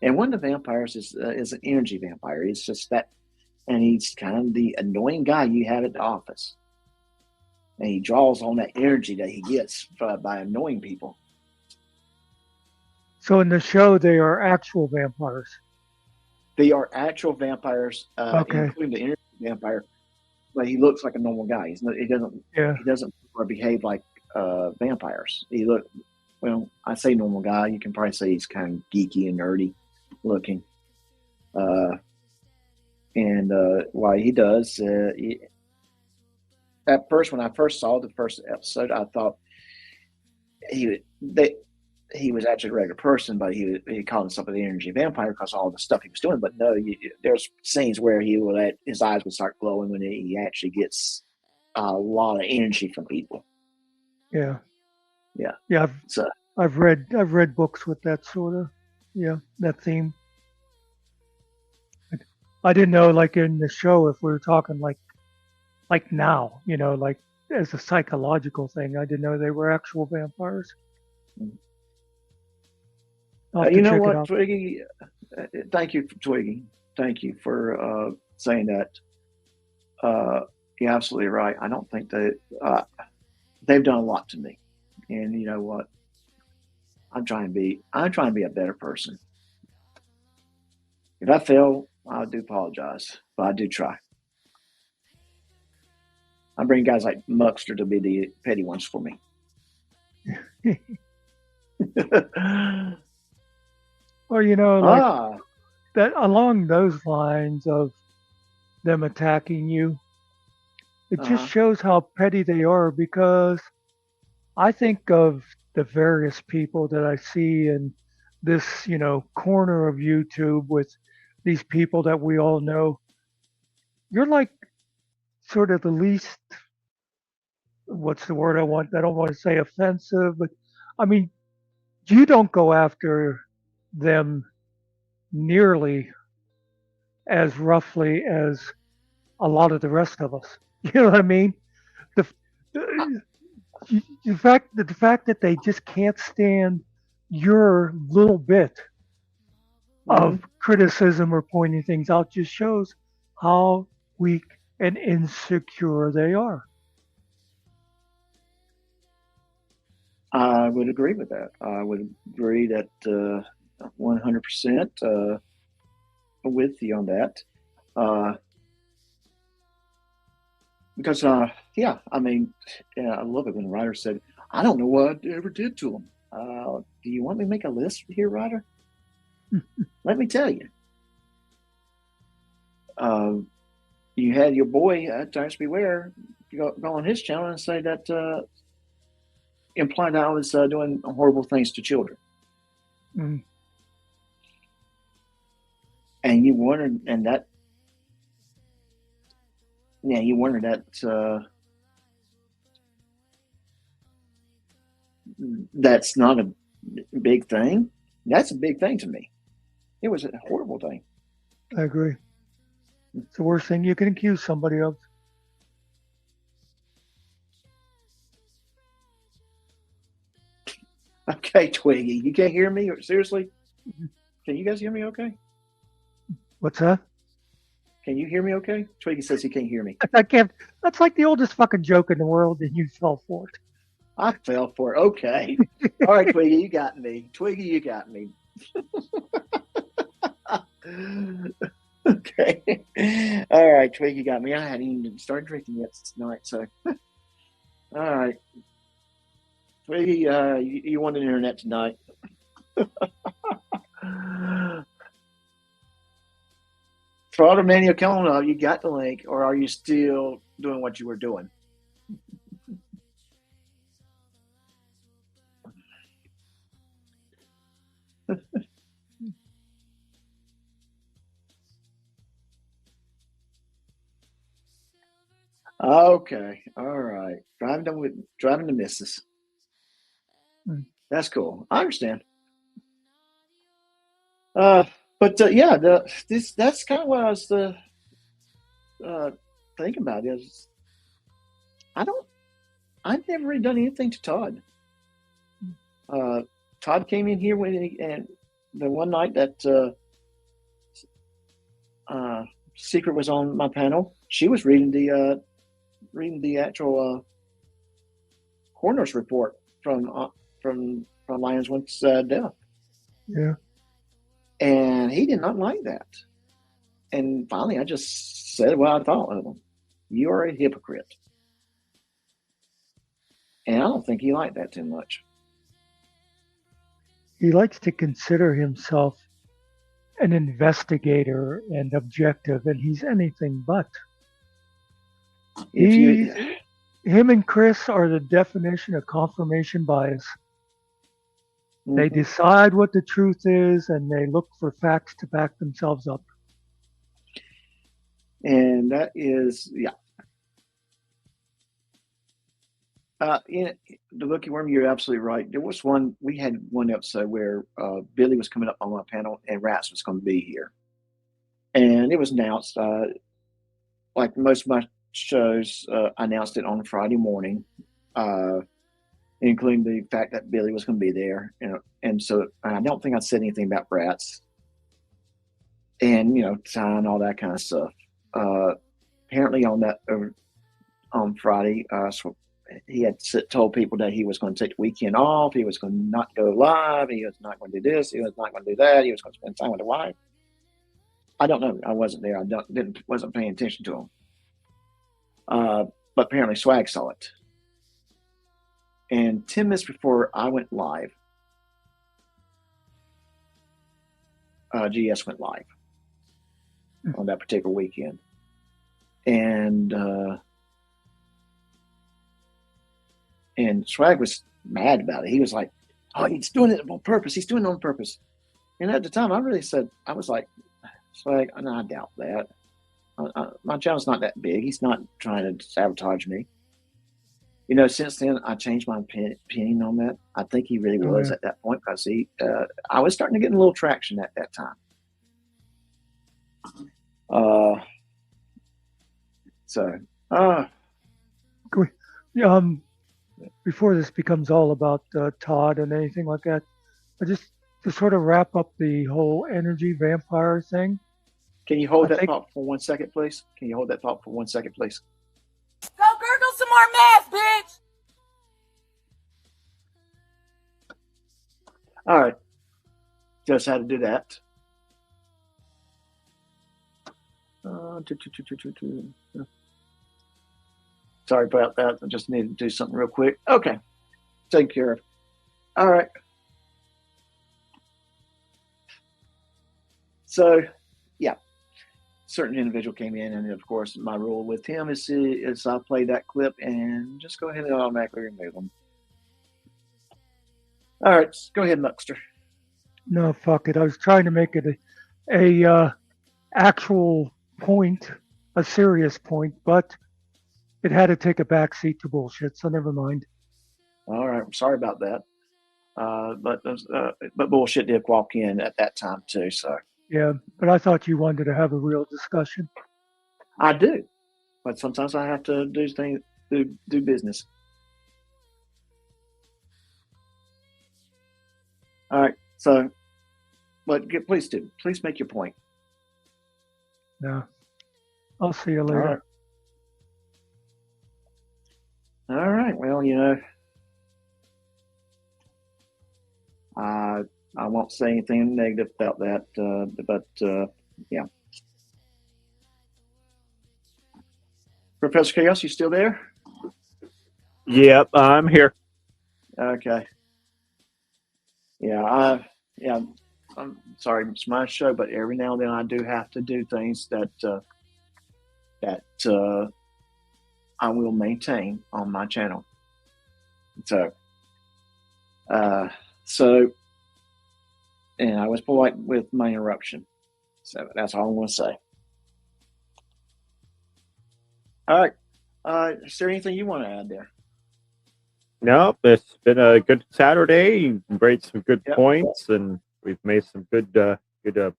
And one of the vampires is an energy vampire. He's just that, and he's kind of the annoying guy you have at the office. And he draws on that energy that he gets by annoying people. So in the show, they are actual vampires. They are actual vampires, Okay. including the energy vampire. But he looks like a normal guy. He doesn't behave like vampires. I say normal guy. You can probably say he's kind of geeky and nerdy looking. Why he does, at first, when I first saw the first episode, I thought he was actually a regular person, but he called himself an energy vampire because of all the stuff he was doing. But no, there's scenes where his eyes would start glowing when he actually gets a lot of energy from people. Yeah. Yeah. Yeah. I've read books with that sort of, that theme. I didn't know, like in the show, if we were talking like now, like as a psychological thing. I didn't know they were actual vampires. You know what, Twiggy? Thank you, Twiggy. Thank you for saying that. You're absolutely right. I don't think they've done a lot to me, and you know what? I'm trying to be a better person. If I fail, I do apologize, but I do try. I bring guys like Muxter to be the petty ones for me. Well, that along those lines of them attacking you, it just shows how petty they are, because I think of the various people that I see in this, corner of YouTube with these people that we all know. You're like sort of the least, what's the word I want? I don't want to say offensive, but I mean, you don't go after them nearly as roughly as a lot of the rest of us. You know what I mean? The fact that they just can't stand your little bit of criticism or pointing things out just shows how weak and insecure they are. I would agree with that. I would agree that 100% with you on that. Because, I mean, I love it when the writer said, I don't know what I ever did to him. Do you want me to make a list here, writer? Let me tell you. You had your boy, Terrence Beware, go on his channel and say that, imply that I was doing horrible things to children. Mm. And you wondered, you wondered that that's not a big thing. That's a big thing to me. It was a horrible thing. I agree. It's the worst thing you can accuse somebody of. Okay, Twiggy, you can't hear me? Seriously? Can you guys hear me okay? What's that? Can you hear me okay? Twiggy says he can't hear me. I can't. That's like the oldest fucking joke in the world, and you fell for it. I fell for it. Okay. All right, Twiggy, you got me. Twiggy, you got me. Okay. All right, Twiggy got me. I hadn't even started drinking yet tonight, so. All right. Twiggy, you want the internet tonight. Fraud Mania Colonel, you got the link, or are you still doing what you were doing? Okay, all right. Driving the missus. That's cool. I understand. But yeah, that's kind of what I was thinking about. Is I've never really done anything to Todd. Todd came in here and the one night that Secret was on my panel. She was reading the actual coroner's report from Lions One's death. Yeah. And he did not like that. And finally, I just said what I thought of him. You are a hypocrite. And I don't think he liked that too much. He likes to consider himself an investigator and objective, and he's anything but. Him and Chris are the definition of confirmation bias. Mm-hmm. They decide what the truth is, and they look for facts to back themselves up. And that is, yeah. In the Lucky Worm, you're absolutely right. We had one episode where Billy was coming up on my panel and Rats was going to be here. And it was announced, like most of my shows, I announced it on Friday morning, including the fact that Billy was going to be there. And so I don't think I said anything about Rats and, time, all that kind of stuff. Apparently on Friday, so he had told people that he was going to take the weekend off. He was going to not go live. He was not going to do this. He was not going to do that. He was going to spend time with the wife. I don't know. I wasn't there. Wasn't paying attention to him. But apparently Swag saw it. And 10 minutes before I went live, GS went live on that particular weekend. And Swag was mad about it. He was like, "Oh, he's doing it on purpose. He's doing it on purpose." And at the time, I was like, "Swag, no, I doubt that. My channel's not that big. He's not trying to sabotage me." Since then, I changed my opinion on that. I think he really was at that point because I was starting to get a little traction at that time. Before this becomes all about Todd and anything like that, just to sort of wrap up the whole energy vampire thing. Can you hold that thought for 1 second, please? Go gurgle some more meth, bitch! All right. Just how to do that. Sorry about that. I just needed to do something real quick. Okay. Take care of. All right. So, yeah. Certain individual came in, and of course, my rule with him is I play that clip and just go ahead and automatically remove them. All right. Go ahead, Muckster. No, fuck it. I was trying to make it a actual point, a serious point, but it had to take a backseat to bullshit, so never mind. All right. I'm sorry about that. But bullshit did walk in at that time too, so. Yeah, but I thought you wanted to have a real discussion. I do, but sometimes I have to do business. All right, so, but please make your point. No, I'll see you later. All right. Well, I won't say anything negative about that, but yeah. Professor Chaos, you still there? Yep, I'm here. Okay. Yeah, I'm sorry, it's my show, but every now and then I do have to do things that I will maintain on my channel. So, and I was polite with my interruption. So that's all I'm going to say. All right. Is there anything you want to add there? No, it's been a good Saturday. You made some good points, and we've made some good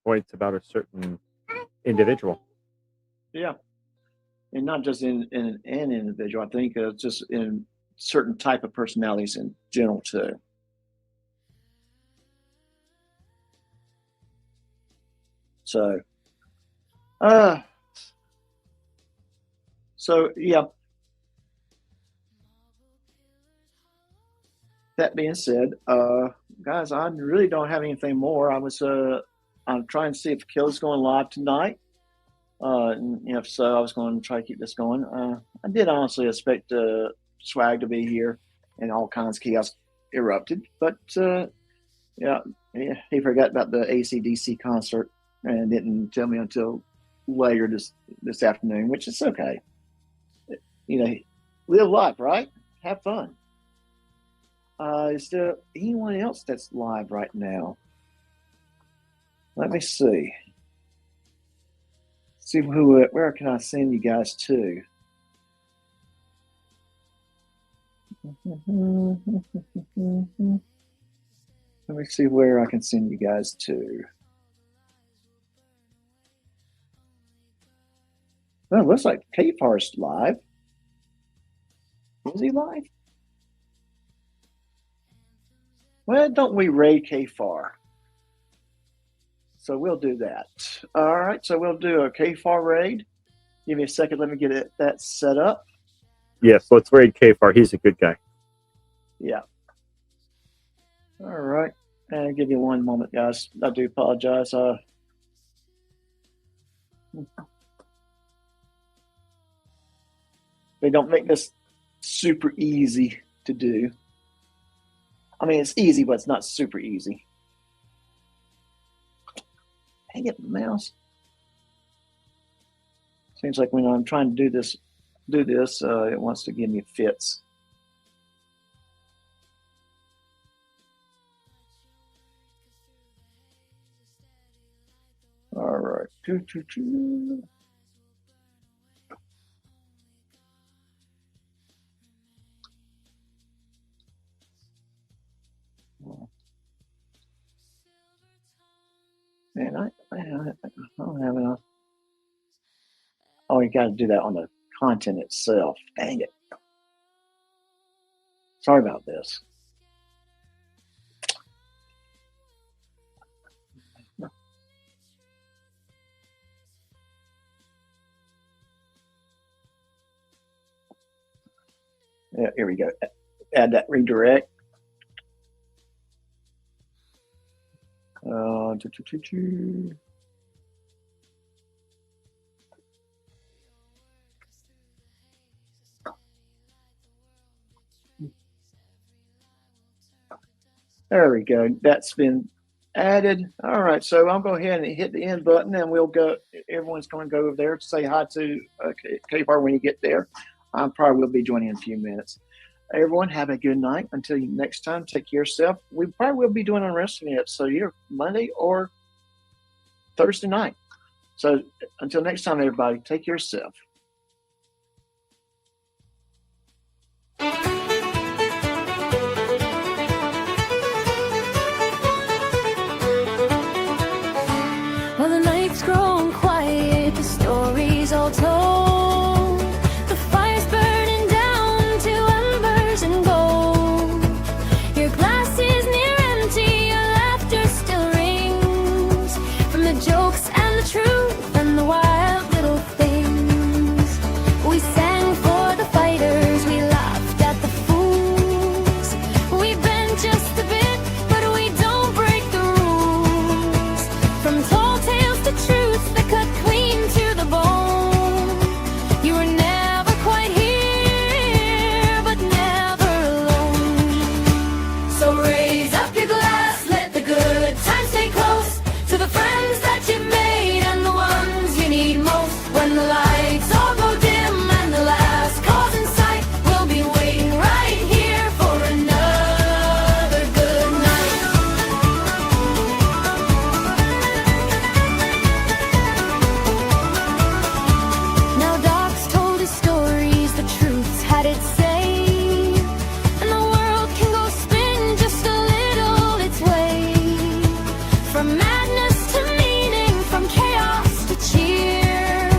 points about a certain individual. Yeah, and not just in an individual. I think just in certain type of personalities in general too. So, yeah. That being said, guys, I really don't have anything more. I'm trying to see if Kelly's going live tonight. And if so, I was going to try to keep this going. I did honestly expect Swag to be here and all kinds of chaos erupted, but yeah, he forgot about the AC/DC concert and didn't tell me until later this afternoon, which is okay. Live life, right? Have fun. Is there anyone else that's live right now? Let me see. See where can I send you guys to? Let me see where I can send you guys to. Well, it looks like K-Far's live. Is he live? Well, don't we raid K-Far? So we'll do that. All right, so we'll do a K-Far raid. Give me a second. Let me get that set up. Yes, let's raid K-Far. He's a good guy. Yeah. All right. And give you one moment, guys. I do apologize. They don't make this super easy to do. I mean, it's easy, but it's not super easy. Dang it, mouse. Seems like when I'm trying to do this, it wants to give me fits. All right. Man, I don't have enough. Oh, you got to do that on the content itself. Dang it. Sorry about this. Yeah, here we go. Add that redirect. There we go. That's been added. All right, so I'll go ahead and hit the end button, and we'll go. Everyone's going to go over there to say hi to K-Bar when you get there. I probably will be joining in a few minutes. Everyone, have a good night. Until next time, take care of yourself. We probably will be doing a wrestling episode here Monday or Thursday night. So until next time, everybody, take care of yourself. Well, the night's grown quiet, the story's all told. The fire's burning down to embers and gold. Your glass is near empty, your laughter still rings from the jokes and the truth and the wild little things. We sang for the fighters, we laughed at the fools. We bend just a bit, but we don't break the madness to meaning, from chaos to cheer.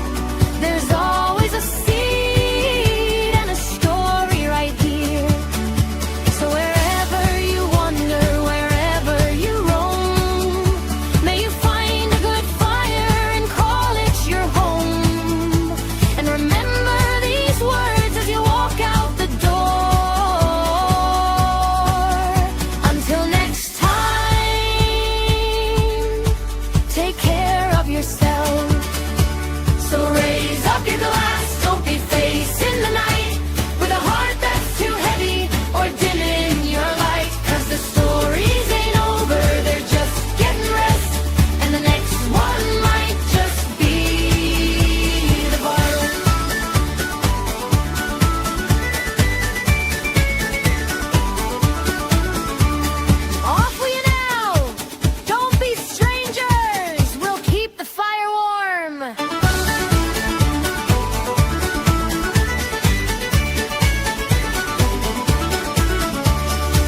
There's always a seed and a story right here. So wherever you wander, wherever you roam, may you find a good fire and call it your home. And remember these words as you walk out the door. Until next time, take care of yourself. So raise up your glass, don't be facing the night with a heart that's too heavy or dimming your light. 'Cause the stories ain't over, they're just getting rest. And the next one might just be the bar. Off with you now! Don't be strangers! We'll keep the fire warm!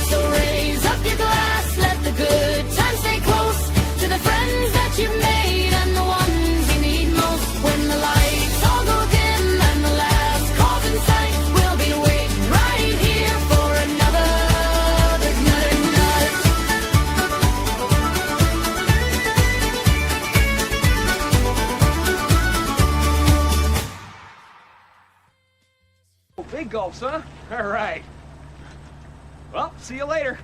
So raise up your glass, let the good times stay close to the friends that you've made and the ones you need most. When the lights all go dim and the last call's in sight, we'll be waiting right here for another nut. Big gulps, huh? All right. Well, see you later.